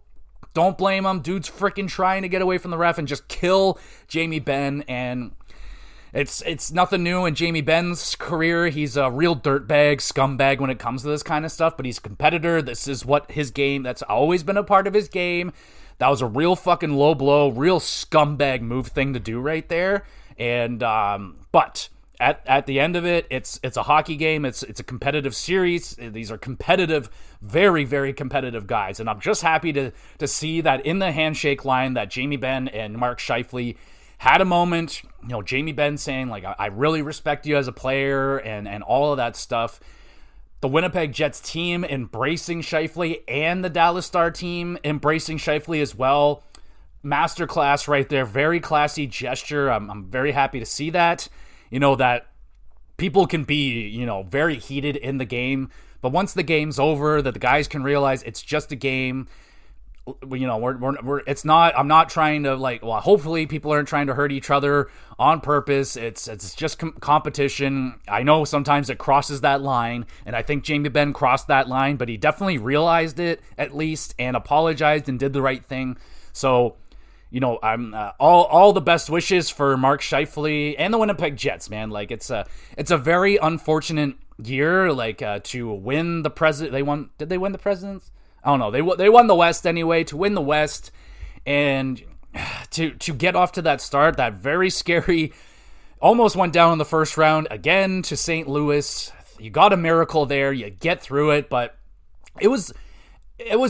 Don't blame him. Dude's freaking trying to get away from the ref and just kill Jamie Benn. And it's nothing new in Jamie Benn's career. He's a real dirtbag, scumbag when it comes to this kind of stuff, but he's a competitor. This is what his game, that's always been a part of his game. That was a real fucking low blow, real scumbag move thing to do right there. And, but at the end of it, it's a hockey game. It's a competitive series. These are competitive, very, very competitive guys. And I'm just happy to see that in the handshake line that Jamie Benn and Mark Scheifele had a moment. You know, Jamie Benn saying, like, I really respect you as a player and all of that stuff. The Winnipeg Jets team embracing Scheifele and the Dallas Star team embracing Scheifele as well. Masterclass right there. Very classy gesture. I'm very happy to see that. You know, that people can be, you know, very heated in the game, but once the game's over, that the guys can realize it's just a game. You know, it's not, I'm not trying to, like, well, hopefully people aren't trying to hurt each other on purpose. It's just competition. I know sometimes it crosses that line, and I think Jamie Benn crossed that line, but he definitely realized it at least and apologized and did the right thing. So, you know, I'm all the best wishes for Mark Scheifele and the Winnipeg Jets, man. Like, it's a very unfortunate year, like, to win the president. Did they win the presidents? I don't know. They won the West anyway. To win the West and to get off to that start, that very scary, almost went down in the first round again to St. Louis. You got a miracle there. You get through it, but it was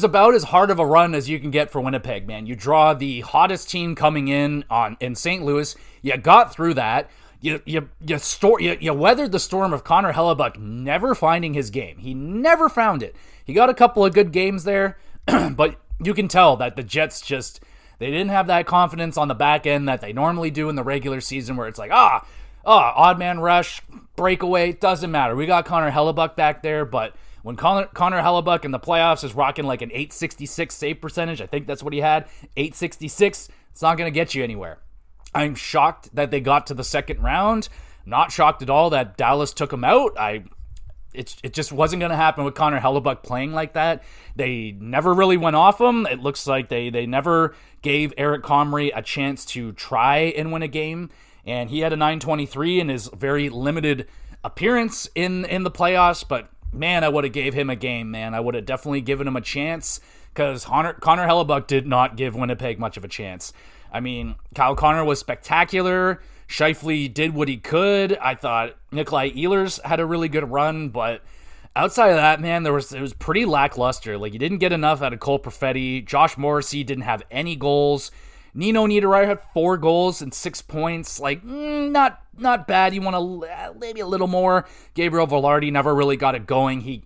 about as hard of a run as you can get for Winnipeg, man. You draw the hottest team coming in St. Louis. You got through that. You weathered the storm of Connor Hellebuck never finding his game. He never found it. He got a couple of good games there, but you can tell that the Jets they didn't have that confidence on the back end that they normally do in the regular season, where it's like, odd man rush, breakaway, doesn't matter. We got Connor Hellebuck back there, but when Connor Hellebuck in the playoffs is rocking like an .866 save percentage, I think that's what he had, .866, it's not going to get you anywhere. I'm shocked that they got to the second round. Not shocked at all that Dallas took him out. It just wasn't going to happen with Connor Hellebuck playing like that. They never really went off him. It looks like they never gave Eric Comrie a chance to try and win a game. And he had a .923 in his very limited appearance in the playoffs. But, man, I would have gave him a game, man. I would have definitely given him a chance, because Connor Hellebuck did not give Winnipeg much of a chance. I mean, Kyle Connor was spectacular. Scheifele did what he could. I thought Nikolai Ehlers had a really good run, but outside of that, man, it was pretty lackluster. Like, you didn't get enough out of Cole Perfetti. Josh Morrissey didn't have any goals. Nino Niederreiter had 4 goals and 6 points. Like, not bad. You want maybe a little more. Gabriel Velarde never really got it going. He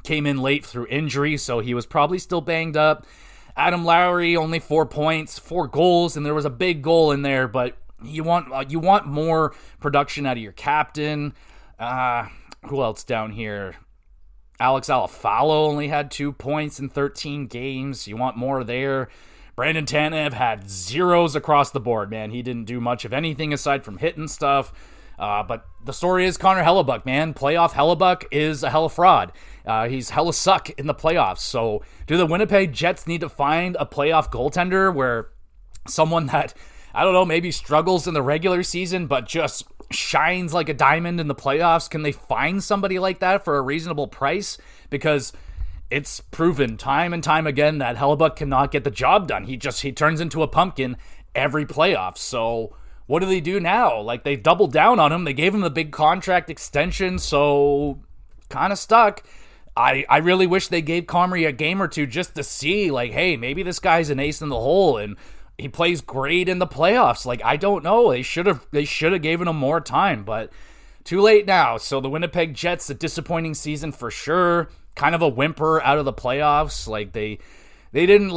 came in late through injury, so he was probably still banged up. Adam Lowry, only 4 points, 4 goals, and there was a big goal in there, but you want more production out of your captain. Who else down here? Alex Alafalo only had 2 points in 13 games. You want more there. Brandon Tanev had zeros across the board, man. He didn't do much of anything aside from hitting stuff. But the story is Connor Hellebuck, man. Playoff Hellebuck is a hella fraud. He's hella suck in the playoffs. So do the Winnipeg Jets need to find a playoff goaltender where someone that, I don't know, maybe struggles in the regular season but just shines like a diamond in the playoffs? Can they find somebody like that for a reasonable price? Because it's proven time and time again that Hellebuck cannot get the job done. He turns into a pumpkin every playoff. So what do they do now? Like, they doubled down on him. They gave him the big contract extension, so kind of stuck. I really wish they gave Comrie a game or two just to see, like, hey, maybe this guy's an ace in the hole and he plays great in the playoffs. Like, I don't know. They should have given him more time, but too late now. So the Winnipeg Jets, a disappointing season for sure. Kind of a whimper out of the playoffs. Like, they they didn't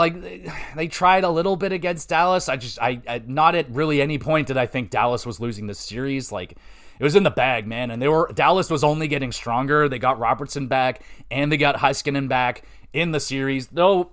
they tried a little bit against Dallas. I not at really any point did I think Dallas was losing this series. Like, it was in the bag, man. And Dallas was only getting stronger. They got Robertson back and they got Heiskanen back in the series. Though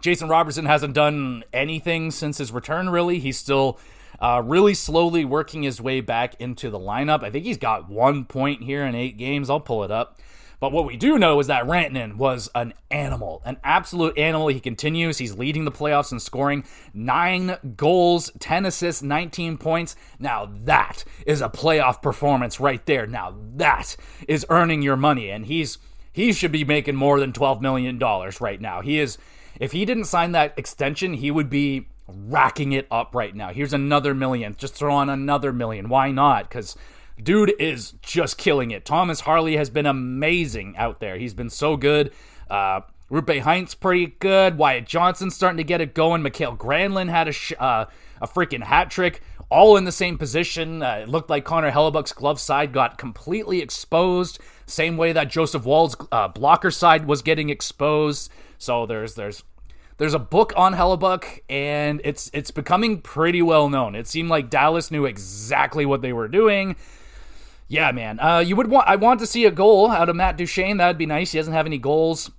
Jason Robertson hasn't done anything since his return, really. He's still really slowly working his way back into the lineup. I think he's got 1 point here in 8 games. I'll pull it up. But what we do know is that Rantanen was an animal, an absolute animal. He continues. He's leading the playoffs in scoring. 9 goals, 10 assists, 19 points. Now that is a playoff performance right there. Now that is earning your money. And he should be making more than $12 million right now. If he didn't sign that extension, he would be racking it up right now. Here's another million. Just throw on another million. Why not? Because dude is just killing it. Thomas Harley has been amazing out there. He's been so good. Rupe Hintz pretty good. Wyatt Johnson's starting to get it going. Mikael Granlund had a freaking hat trick, all in the same position. It looked like Connor Hellebuck's glove side got completely exposed, same way that Joseph Woll's blocker side was getting exposed. So there's a book on Hellebuck, and it's becoming pretty well known. It seemed like Dallas knew exactly what they were doing. Yeah, man. I want to see a goal out of Matt Duchene. That'd be nice. He doesn't have any goals.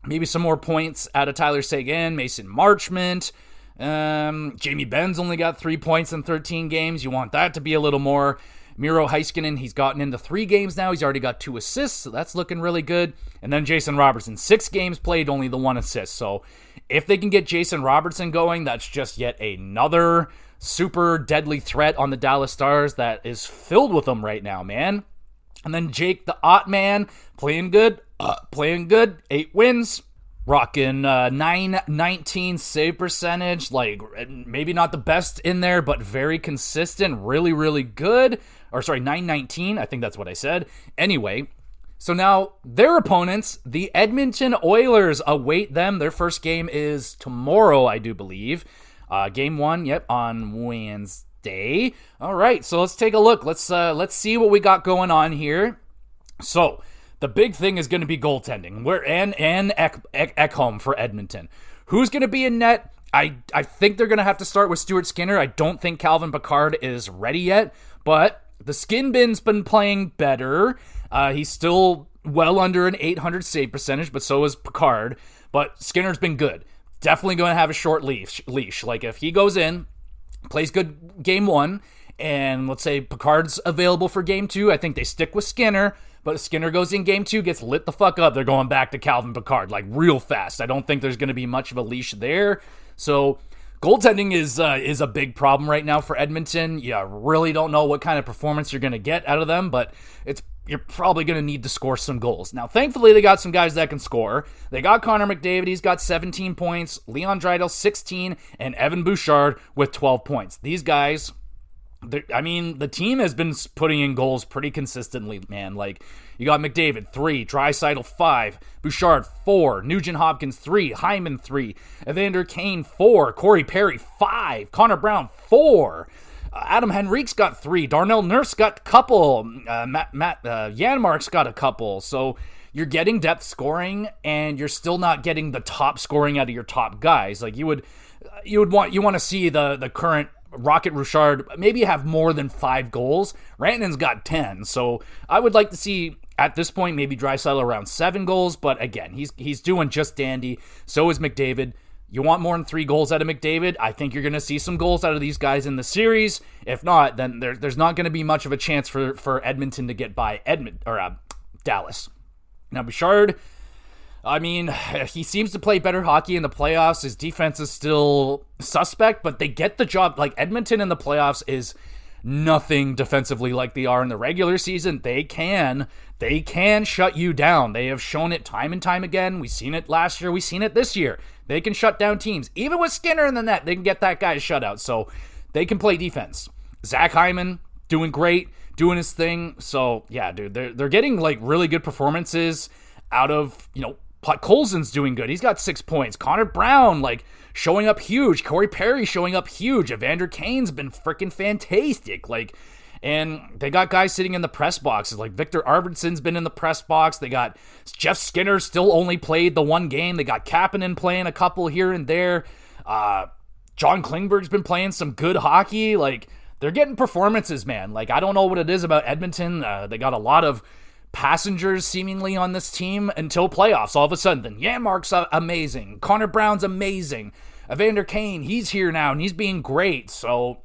Maybe some more points out of Tyler Seguin, Mason Marchment. Jamie Benn's only got 3 points in 13 games. You want that to be a little more. Miro Heiskanen, he's gotten into 3 games now. He's already got 2 assists, so that's looking really good. And then Jason Robertson, 6 games played, only the 1 assist. So if they can get Jason Robertson going, that's just yet another super deadly threat on the Dallas Stars that is filled with them right now, man. And then Jake the Ottman, playing good, 8 wins, rocking 919 save percentage, like maybe not the best in there, but very consistent, really, really good. Or sorry, 919, I think that's what I said. Anyway, so now their opponents, the Edmonton Oilers, await them. Their first game is tomorrow, I do believe. Game 1, on Wednesday. All right, so let's take a look. Let's see what we got going on here. So the big thing is going to be goaltending. And Ekholm for Edmonton. Who's going to be in net? I think they're going to have to start with Stuart Skinner. I don't think Calvin Pickard is ready yet, but the Skin Bin's been playing better. He's still well under an 800 save percentage, but so is Pickard. But Skinner's been good. Definitely going to have a short leash. Like, if he goes in, plays good game 1, and let's say Pickard's available for game 2, I think they stick with Skinner. But if Skinner goes in game 2, gets lit the fuck up, they're going back to Calvin Pickard, like, real fast. I don't think there's going to be much of a leash there. So goaltending is a big problem right now for Edmonton. You really don't know what kind of performance you're going to get out of them, but you're probably going to need to score some goals. Now, thankfully, they got some guys that can score. They got Connor McDavid. He's got 17 points. Leon Draisaitl, 16. And Evan Bouchard with 12 points. These guys, the team has been putting in goals pretty consistently, man. Like, you got McDavid, 3. Draisaitl, 5. Bouchard, 4. Nugent Hopkins, 3. Hyman, 3. Evander Kane, 4. Corey Perry, 5. Connor Brown, 4. Adam Henrique's got 3. Darnell Nurse got a couple. Matt Janmark's got a couple. So you're getting depth scoring, and you're still not getting the top scoring out of your top guys. Like, you want to see the current Rocket Richard maybe have more than 5 goals. Rantanen's got 10. So I would like to see, at this point, maybe Draisaitl around 7 goals. But again, he's doing just dandy. So is McDavid. You want more than 3 goals out of McDavid? I think you're going to see some goals out of these guys in the series. If not, then there's not going to be much of a chance for Edmonton to get by Dallas. Now, Bouchard, he seems to play better hockey in the playoffs. His defense is still suspect, but they get the job. Like, Edmonton in the playoffs is nothing defensively like they are in the regular season. They can shut you down. They have shown it time and time again. We've seen it last year. We've seen it this year. They can shut down teams. Even with Skinner in the net, they can get that guy shut out. So they can play defense. Zach Hyman, doing great, doing his thing. So, yeah, dude, they're getting, like, really good performances out of, Colson's doing good. He's got 6 points. Connor Brown, like, showing up huge. Corey Perry showing up huge. Evander Kane's been freaking fantastic. Like, And they got guys sitting in the press boxes. Like Victor Arvidsson's been in the press box. They got Jeff Skinner still only played the one game. They got Kapanen playing a couple here and there. John Klingberg's been playing some good hockey. Like, they're getting performances, man. Like, I don't know what it is about Edmonton. They got a lot of passengers seemingly on this team until playoffs. All of a sudden, then Janmark's amazing. Connor Brown's amazing. Evander Kane, he's here now, and he's being great. So,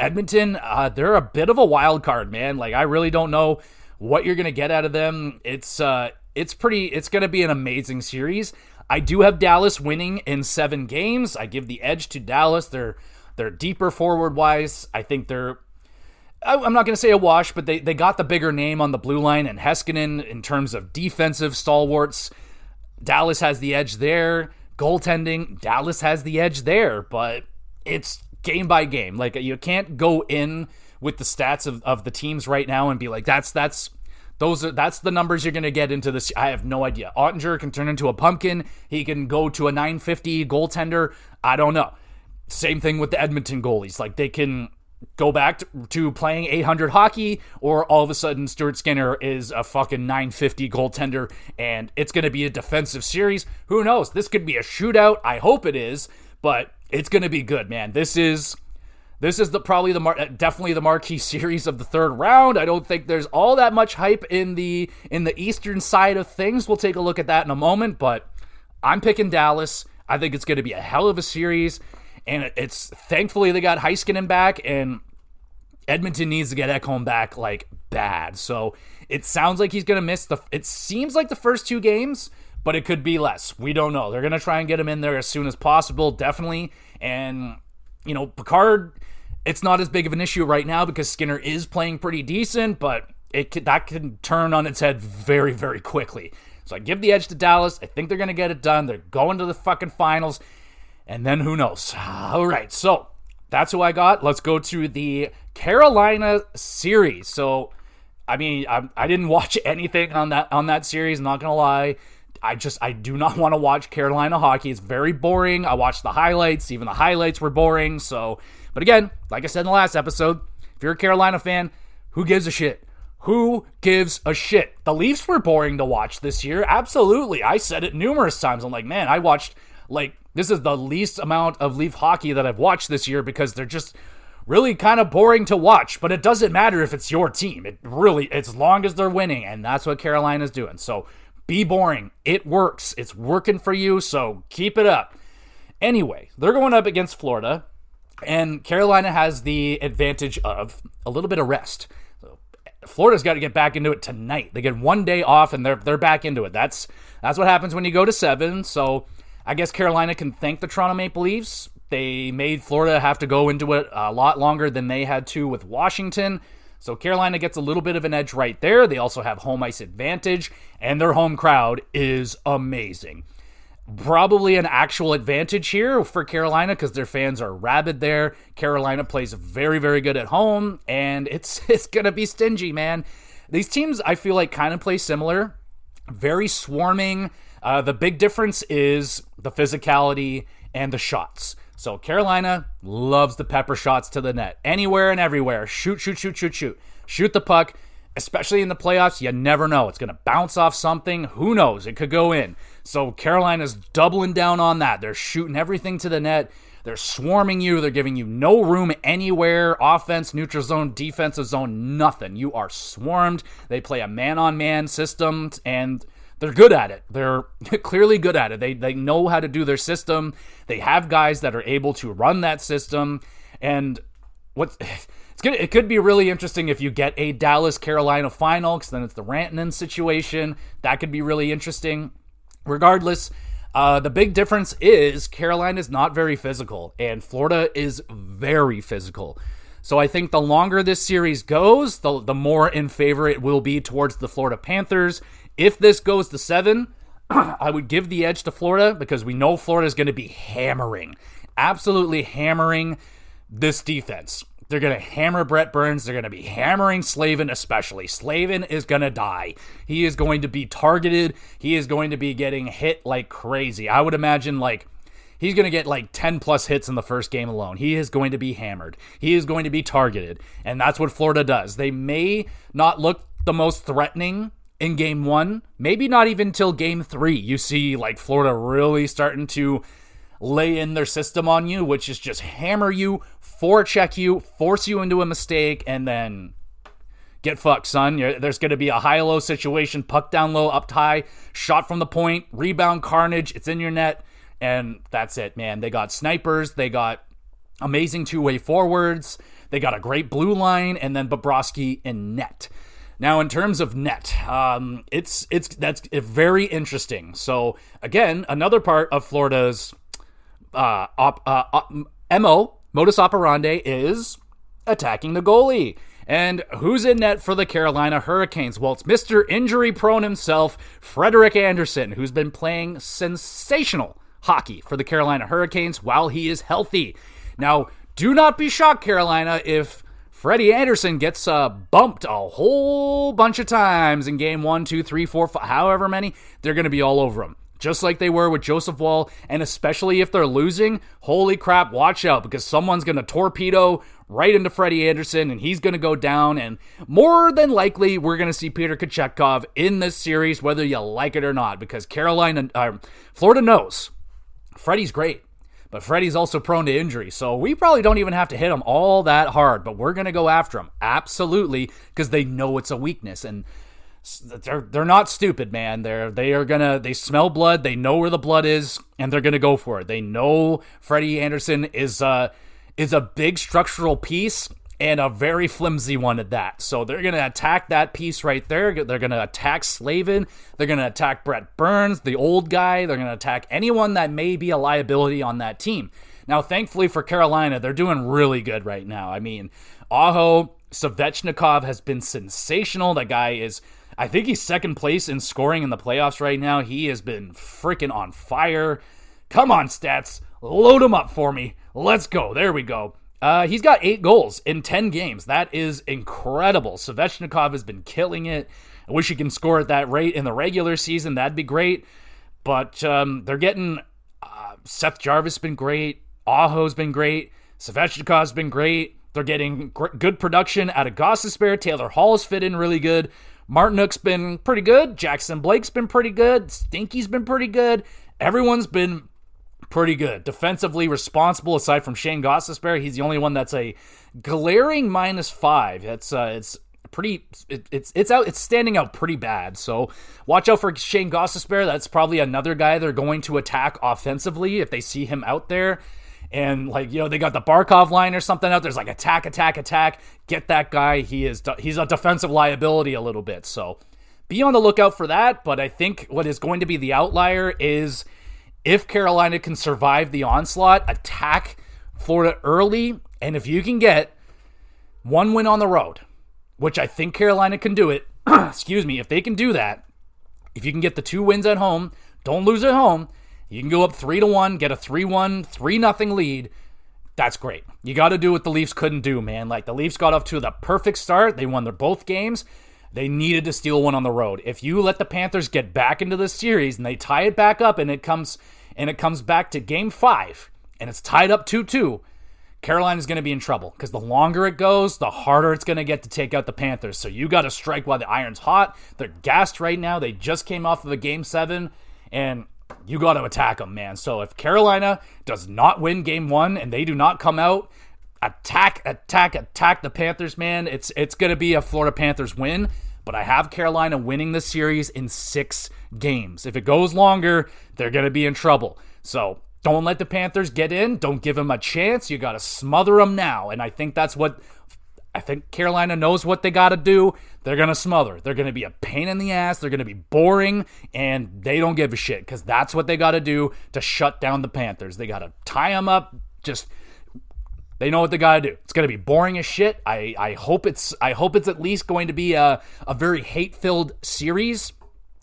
Edmonton, they're a bit of a wild card, man. Like, I really don't know what you're going to get out of them. It's going to be an amazing series. I do have Dallas winning in 7 games. I give the edge to Dallas. They're deeper forward-wise. I think I'm not going to say a wash, but they got the bigger name on the blue line and Heiskanen in terms of defensive stalwarts. Dallas has the edge there. Goaltending, Dallas has the edge there, but it's game by game. Like, you can't go in with the stats of the teams right now and be like, that's the numbers you're going to get into this. I have no idea. Ottinger can turn into a pumpkin. He can go to a 950 goaltender. I don't know. Same thing with the Edmonton goalies. Like, they can go back to playing 800 hockey, or all of a sudden Stuart Skinner is a fucking 950 goaltender, and it's going to be a defensive series. Who knows? This could be a shootout. I hope it is, but it's going to be good, man. This is definitely the marquee series of the third round. I don't think there's all that much hype in the eastern side of things. We'll take a look at that in a moment, but I'm picking Dallas. I think it's going to be a hell of a series, and it's thankfully they got Heiskanen back, and Edmonton needs to get Ekholm back like bad. So it sounds like he's going to miss it seems like the first 2 games, but it could be less. We don't know. They're going to try and get him in there as soon as possible, definitely. And Picard, it's not as big of an issue right now because Skinner is playing pretty decent, but that can turn on its head very, very quickly. So I give the edge to Dallas. I think they're going to get it done. They're going to the fucking finals, and then who knows? All right, so that's who I got. Let's go to the Carolina series. So, I mean, I didn't watch anything on that series, not going to lie. I do not want to watch Carolina hockey. It's very boring. I watched the highlights. Even the highlights were boring. So, but again, like I said in the last episode, if you're a Carolina fan, who gives a shit? Who gives a shit? The Leafs were boring to watch this year. Absolutely. I said it numerous times. I'm like, man, I watched, this is the least amount of Leaf hockey that I've watched this year because they're just really kind of boring to watch. But it doesn't matter if it's your team. It's as long as they're winning, and that's what Carolina's doing. So, be boring. It works. It's working for you, so keep it up. Anyway, they're going up against Florida, and Carolina has the advantage of a little bit of rest. So Florida's got to get back into it tonight. They get 1 day off, and they're back into it. That's what happens when you go to 7. So I guess Carolina can thank the Toronto Maple Leafs. They made Florida have to go into it a lot longer than they had to with Washington. So Carolina gets a little bit of an edge right there. They also have home ice advantage, and their home crowd is amazing. Probably an actual advantage here for Carolina because their fans are rabid there. Carolina plays very, very good at home, and it's going to be stingy, man. These teams, I feel like, kind of play similar. Very swarming. The big difference is the physicality and the shots. So Carolina loves the pepper shots to the net. Anywhere and everywhere. Shoot. Shoot the puck. Especially in the playoffs, you never know. It's going to bounce off something. Who knows? It could go in. So Carolina's doubling down on that. They're shooting everything to the net. They're swarming you. They're giving you no room anywhere. Offense, neutral zone, defensive zone, nothing. You are swarmed. They play a man-on-man system, and they're good at it. They're clearly good at it. They know how to do their system. They have guys that are able to run that system. And it could be really interesting if you get a Dallas-Carolina final, because then it's the Rantanen situation. That could be really interesting. Regardless, the big difference is Carolina is not very physical, and Florida is very physical. So I think the longer this series goes, the more in favor it will be towards the Florida Panthers. If this goes to 7, I would give the edge to Florida because we know Florida is going to be absolutely hammering this defense. They're going to hammer Brett Burns. They're going to be hammering Slavin especially. Slavin is going to die. He is going to be targeted. He is going to be getting hit like crazy. I would imagine he's going to get like 10 plus hits in the first game alone. He is going to be hammered. He is going to be targeted. And that's what Florida does. They may not look the most threatening in game 1, maybe not even till game 3. You see like Florida really starting to lay in their system on you, which is just hammer you, forecheck you, force you into a mistake, and then get fucked, son. There's going to be a high-low situation, puck down low, up high, shot from the point, rebound carnage, it's in your net, and that's it, man. They got snipers, they got amazing two-way forwards, they got a great blue line, and then Bobrovsky in net. Now, in terms of net, that's very interesting. So, again, another part of Florida's modus operandi is attacking the goalie. And who's in net for the Carolina Hurricanes? Well, it's Mr. Injury-prone himself, Frederik Andersen, who's been playing sensational hockey for the Carolina Hurricanes while he is healthy. Now, do not be shocked, Carolina, if Freddie Andersen gets bumped a whole bunch of times in game 1, 2, 3, 4, 5, however many. They're going to be all over him. Just like they were with Joseph Woll, and especially if they're losing, holy crap, watch out, because someone's going to torpedo right into Freddie Andersen, and he's going to go down, and more than likely, we're going to see Peter Kochetkov in this series, whether you like it or not, because Florida knows Freddie's great, but Freddie's also prone to injury, so we probably don't even have to hit him all that hard, but we're going to go after him, absolutely, because they know it's a weakness, and they're not stupid, man. They smell blood. They know where the blood is, and they're gonna go for it. They know Freddie Andersen is a big structural piece and a very flimsy one at that. So they're gonna attack that piece right there. They're gonna attack Slavin. They're gonna attack Brett Burns, the old guy. They're gonna attack anyone that may be a liability on that team. Now, thankfully for Carolina, they're doing really good right now. I mean, Aho Svechnikov has been sensational. That guy is, I think he's second place in scoring in the playoffs right now. He has been freaking on fire. Come on, stats. Load him up for me. Let's go. There we go. He's got 8 goals in 10 games. That is incredible. Svechnikov has been killing it. I wish he can score at that rate in the regular season. That'd be great. But they're getting Seth Jarvis been great. Aho's been great. Svechnikov's been great. They're getting good production out of Gostisbehere. Taylor Hall's fit in really good. Martinook's been pretty good. Jackson Blake's been pretty good. Stinky's been pretty good. Everyone's been pretty good. Defensively responsible, aside from Shane Gostisbehere. He's the only one that's a glaring -5. It's standing out pretty bad. So watch out for Shane Gostisbehere. That's probably another guy they're going to attack offensively if they see him out there. And they got the Barkov line or something out. There's like attack. Get that guy. He's a defensive liability a little bit. So be on the lookout for that. But I think what is going to be the outlier is if Carolina can survive the onslaught, attack Florida early. And if you can get one win on the road, which I think Carolina can do it. Excuse me. If they can do that, if you can get the 2 wins at home, don't lose at home. You can go up 3-1, get a 3-1, 3-0 lead. That's great. You got to do what the Leafs couldn't do, man. Like, the Leafs got off to the perfect start. They won their both games. They needed to steal one on the road. If you let the Panthers get back into this series and they tie it back up and it comes back to game 5 and it's tied up 2-2, Carolina's going to be in trouble because the longer it goes, the harder it's going to get to take out the Panthers. So you got to strike while the iron's hot. They're gassed right now. They just came off of a game 7 and you got to attack them, man. So if Carolina does not win game 1 and they do not come out, attack the Panthers, man, it's going to be a Florida Panthers win. But I have Carolina winning the series in 6 games. If it goes longer, they're going to be in trouble. So don't let the Panthers get in. Don't give them a chance. You got to smother them now. And I think Carolina knows what they got to do. They're going to smother. They're going to be a pain in the ass. They're going to be boring, and they don't give a shit because that's what they got to do to shut down the Panthers. They got to tie them up. They know what they got to do. It's going to be boring as shit. I hope it's at least going to be a very hate-filled series.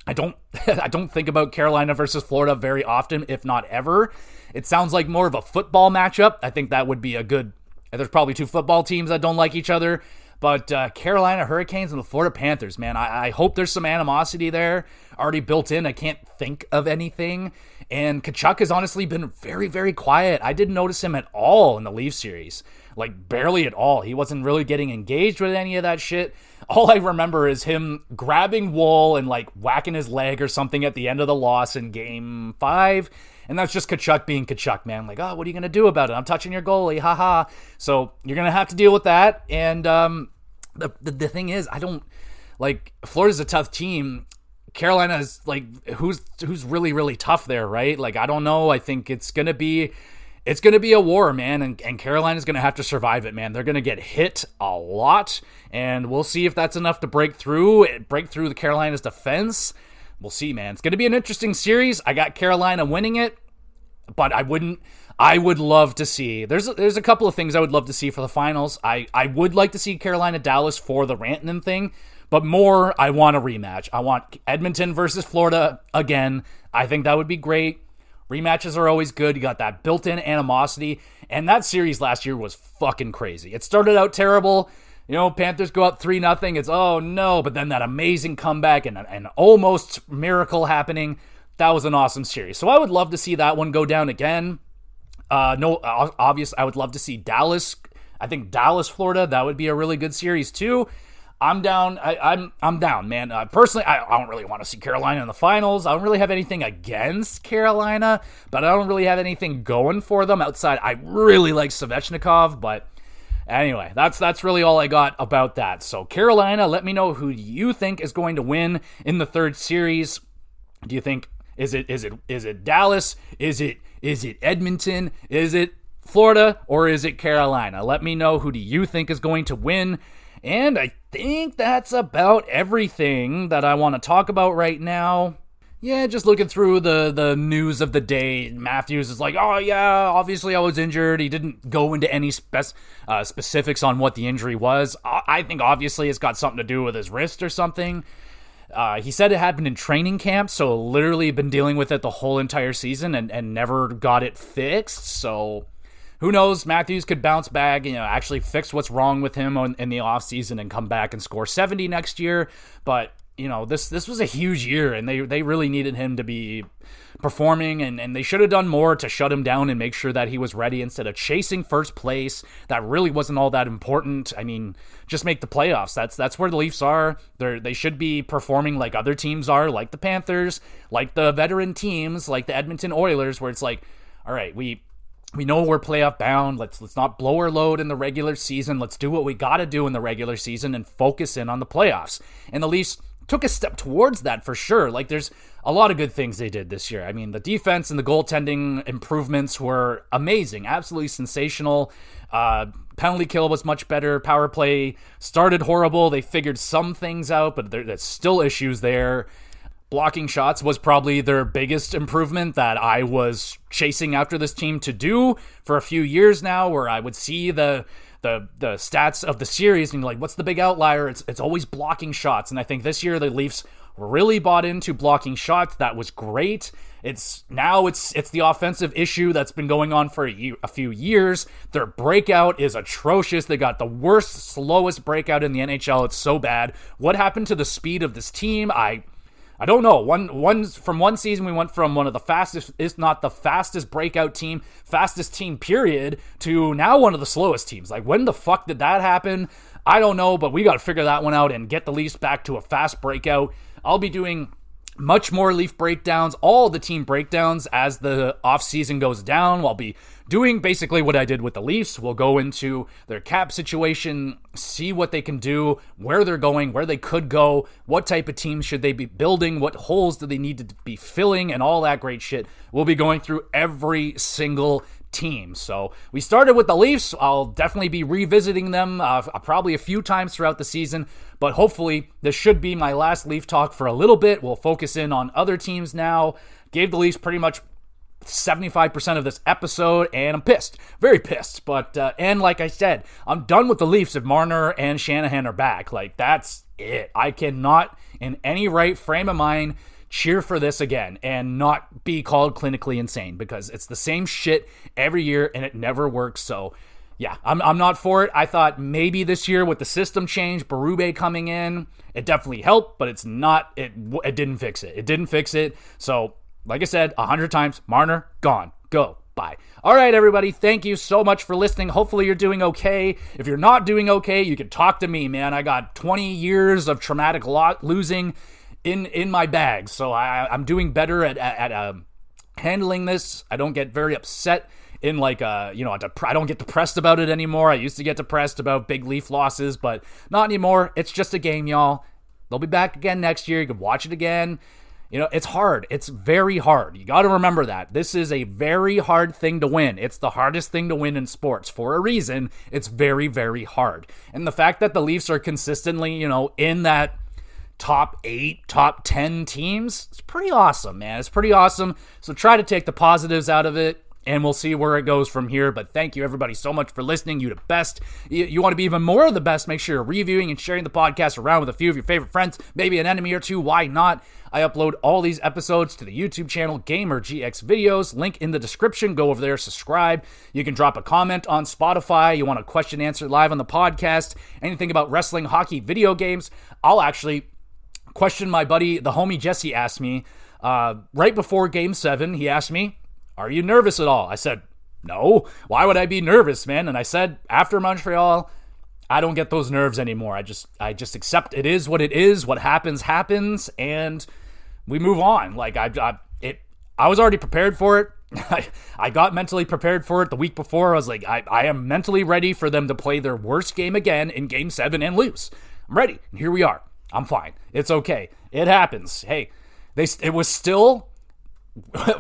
I don't think about Carolina versus Florida very often, if not ever. It sounds like more of a football matchup. I think that would be a good. There's probably 2 football teams that don't like each other, But Carolina Hurricanes and the Florida Panthers, man, I hope there's some animosity there already built in. I can't think of anything. And Tkachuk has honestly been very, very quiet. I didn't notice him at all in the Leafs series. Like, barely at all. He wasn't really getting engaged with any of that shit. All I remember is him grabbing Wool and, like, whacking his leg or something at the end of the loss in Game 5. And that's just Tkachuk being Tkachuk, man. Like, oh, what are you going to do about it? I'm touching your goalie, haha. So you're going to have to deal with that. And the thing is, I don't, like, Florida's a tough team. Carolina is, like, who's really, really tough there, right? Like, I don't know. I think it's going to be a war, man, and Carolina's going to have to survive it, man. They're going to get hit a lot, and we'll see if that's enough to break through the Carolina's defense. We'll see, man. It's going to be an interesting series. I got Carolina winning it, but I would love to see. There's a couple of things I would love to see for the finals. I would like to see Carolina-Dallas for the Rantanen thing, but more, I want a rematch. I want Edmonton versus Florida again. I think that would be great. Rematches are always good. You got that built-in animosity, and that series last year was fucking crazy. It started out terrible. You know, Panthers go up 3-0. It's, oh no, but then that amazing comeback and an almost miracle happening. That was an awesome series. So I would love to see that one go down again. Obvious, I would love to see Dallas. I think Dallas, Florida, that would be a really good series too. I'm down. I'm down, man. Personally, I don't really want to see Carolina in the finals. I don't really have anything against Carolina, but I don't really have anything going for them outside. I really like Svechnikov, but anyway, that's really all I got about that. So Carolina, let me know who you think is going to win in the third series. Do you think is it Dallas? Is it Edmonton? Is it Florida? Or is it Carolina? Let me know, who do you think is going to win? And I think that's about everything that I want to talk about right now. Yeah, just looking through the news of the day, Matthews is like, oh yeah, obviously I was injured. He didn't go into any specifics on what the injury was. I think obviously it's got something to do with his wrist or something. He said it happened in training camp, so literally been dealing with it the whole entire season and never got it fixed. So who knows? Matthews could bounce back, actually fix what's wrong with him in the offseason and come back and score 70 next year. But, this was a huge year, and they really needed him to be performing, and they should have done more to shut him down and make sure that he was ready instead of chasing first place. That really wasn't all that important. I mean, just make the playoffs. That's where the Leafs are. They should be performing like other teams are, like the Panthers, like the veteran teams, like the Edmonton Oilers, where it's like, all right, we know we're playoff bound. Let's not blow our load in the regular season. Let's do what we got to do in the regular season and focus in on the playoffs. And the Leafs took a step towards that for sure. Like, there's a lot of good things they did this year. I mean, the defense and the goaltending improvements were amazing, absolutely sensational. Penalty kill was much better. Power play started horrible. They figured some things out, but there's still issues there. Blocking shots was probably their biggest improvement that I was chasing after this team to do for a few years now, where I would see the stats of the series and like, what's the big outlier? It's always blocking shots. And I think this year the Leafs really bought into blocking shots. That was great. It's the offensive issue that's been going on for a few years. Their breakout is atrocious. They got the worst, slowest breakout in the NHL. It's so bad. What happened to the speed of this team? I don't know. From one season, we went from one of the fastest, if not the fastest breakout team, fastest team period, to now one of the slowest teams. Like, when the fuck did that happen? I don't know, but we got to figure that one out and get the Leafs back to a fast breakout. I'll be doing much more Leaf breakdowns, all the team breakdowns as the offseason goes down. I'll be doing basically what I did with the Leafs. We'll go into their cap situation, see what they can do, where they're going, where they could go, what type of team should they be building, what holes do they need to be filling, and all that great shit. We'll be going through every single team. So we started with the Leafs. I'll definitely be revisiting them probably a few times throughout the season, but hopefully this should be my last Leaf talk for a little bit. We'll focus in on other teams now. Gave the Leafs pretty much 75% of this episode, and I'm pissed, very pissed. But and like I said, I'm done with the Leafs if Marner and Shanahan are back. Like, that's it. I cannot, in any right frame of mind, cheer for this again and not be called clinically insane, because it's the same shit every year and it never works. So Yeah, I'm not for it. I thought maybe this year with the system change, Berube coming in, it definitely helped, but it's not. It didn't fix it. It didn't fix it. So, like I said, 100 times, Marner, gone. Go. Bye. All right, everybody. Thank you so much for listening. Hopefully you're doing okay. If you're not doing okay, you can talk to me, man. I got 20 years of traumatic losing in my bag, so I'm doing better at handling this. I don't get very upset in I don't get depressed about it anymore. I used to get depressed about big Leaf losses, but not anymore. It's just a game, y'all. They'll be back again next year. You can watch it again. It's hard. It's very hard. You got to remember that. This is a very hard thing to win. It's the hardest thing to win in sports. For a reason, it's very, very hard. And the fact that the Leafs are consistently, in that top 8, top 10 teams, it's pretty awesome, man. It's pretty awesome. So try to take the positives out of it, and we'll see where it goes from here. But thank you, everybody, so much for listening. You the best. You want to be even more of the best, make sure you're reviewing and sharing the podcast around with a few of your favorite friends, maybe an enemy or two. Why not? I upload all these episodes to the YouTube channel, Gamer GX Videos. Link in the description. Go over there, subscribe. You can drop a comment on Spotify. You want a question answered live on the podcast. Anything about wrestling, hockey, video games. I'll actually question my buddy, the homie Jesse asked me right before Game 7. He asked me, "Are you nervous at all?" I said, "No. Why would I be nervous, man?" And I said, after Montreal, I don't get those nerves anymore. I just accept it is what it is. What happens, and we move on. I was already prepared for it. I got mentally prepared for it the week before. I was like, I am mentally ready for them to play their worst game again in Game 7 and lose. I'm ready. And here we are. I'm fine. It's okay. It happens. Hey, it was still,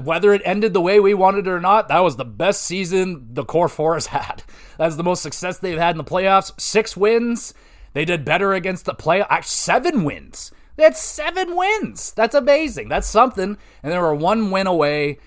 whether it ended the way we wanted it or not, that was the best season the Core 4 has had. That's the most success they've had in the playoffs. 6 wins. They did better against the playoffs. 7 wins. They had 7 wins. That's amazing. That's something. And they were 1 win away,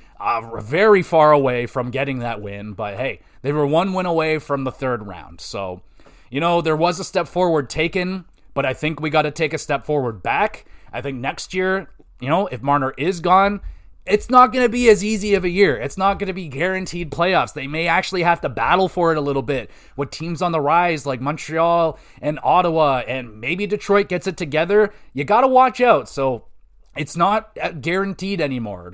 very far away from getting that win. But hey, they were 1 win away from the 3rd round. So, there was a step forward taken, but I think we got to take a step forward back. I think next year, if Marner is gone, it's not going to be as easy of a year. It's not going to be guaranteed playoffs. They may actually have to battle for it a little bit with teams on the rise like Montreal and Ottawa, and maybe Detroit gets it together. You got to watch out. So it's not guaranteed anymore.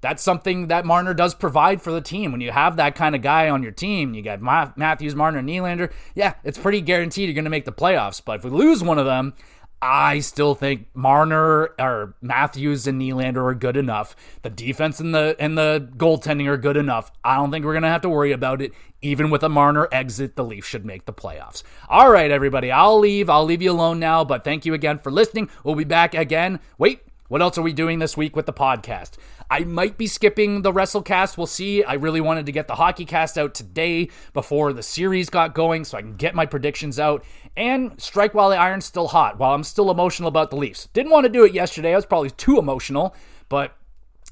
That's something that Marner does provide for the team. When you have that kind of guy on your team, you got Matthews, Marner, and Nylander, yeah, it's pretty guaranteed you're going to make the playoffs. But if we lose one of them, I still think Marner or Matthews and Nylander are good enough. The defense and the goaltending are good enough. I don't think we're going to have to worry about it. Even with a Marner exit, the Leafs should make the playoffs. All right, everybody, I'll leave you alone now, but thank you again for listening. We'll be back again. Wait, what else are we doing this week with the podcast? I might be skipping the WrestleCast. We'll see. I really wanted to get the HockeyCast out today before the series got going so I can get my predictions out and strike while the iron's still hot, while I'm still emotional about the Leafs. Didn't want to do it yesterday. I was probably too emotional, but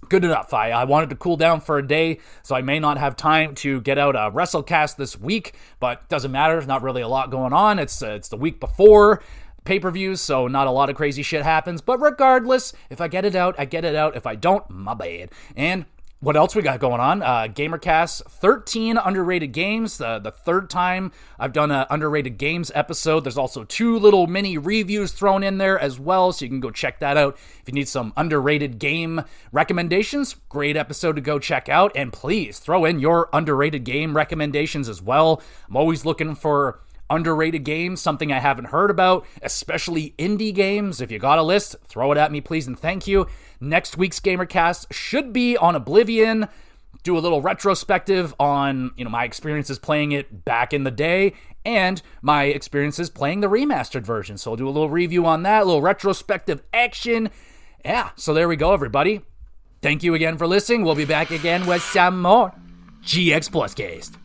good enough. I wanted to cool down for a day, so I may not have time to get out a WrestleCast this week, but doesn't matter. There's not really a lot going on. It's the week before pay-per-views, so not a lot of crazy shit happens. But regardless, if I get it out, I get it out. If I don't, my bad. And what else we got going on? GamerCast, 13 underrated games. The 3rd time I've done an underrated games episode. There's also 2 little mini reviews thrown in there as well, so you can go check that out. If you need some underrated game recommendations, great episode to go check out. And please throw in your underrated game recommendations as well. I'm always looking for underrated games, something I haven't heard about, especially indie games. If you got a list, throw it at me, please, and thank you. Next week's GamerCast should be on Oblivion. Do a little retrospective on, my experiences playing it back in the day and my experiences playing the remastered version. So I'll do a little review on that, a little retrospective action. Yeah, so there we go, everybody. Thank you again for listening. We'll be back again with some more GX Plus Cast.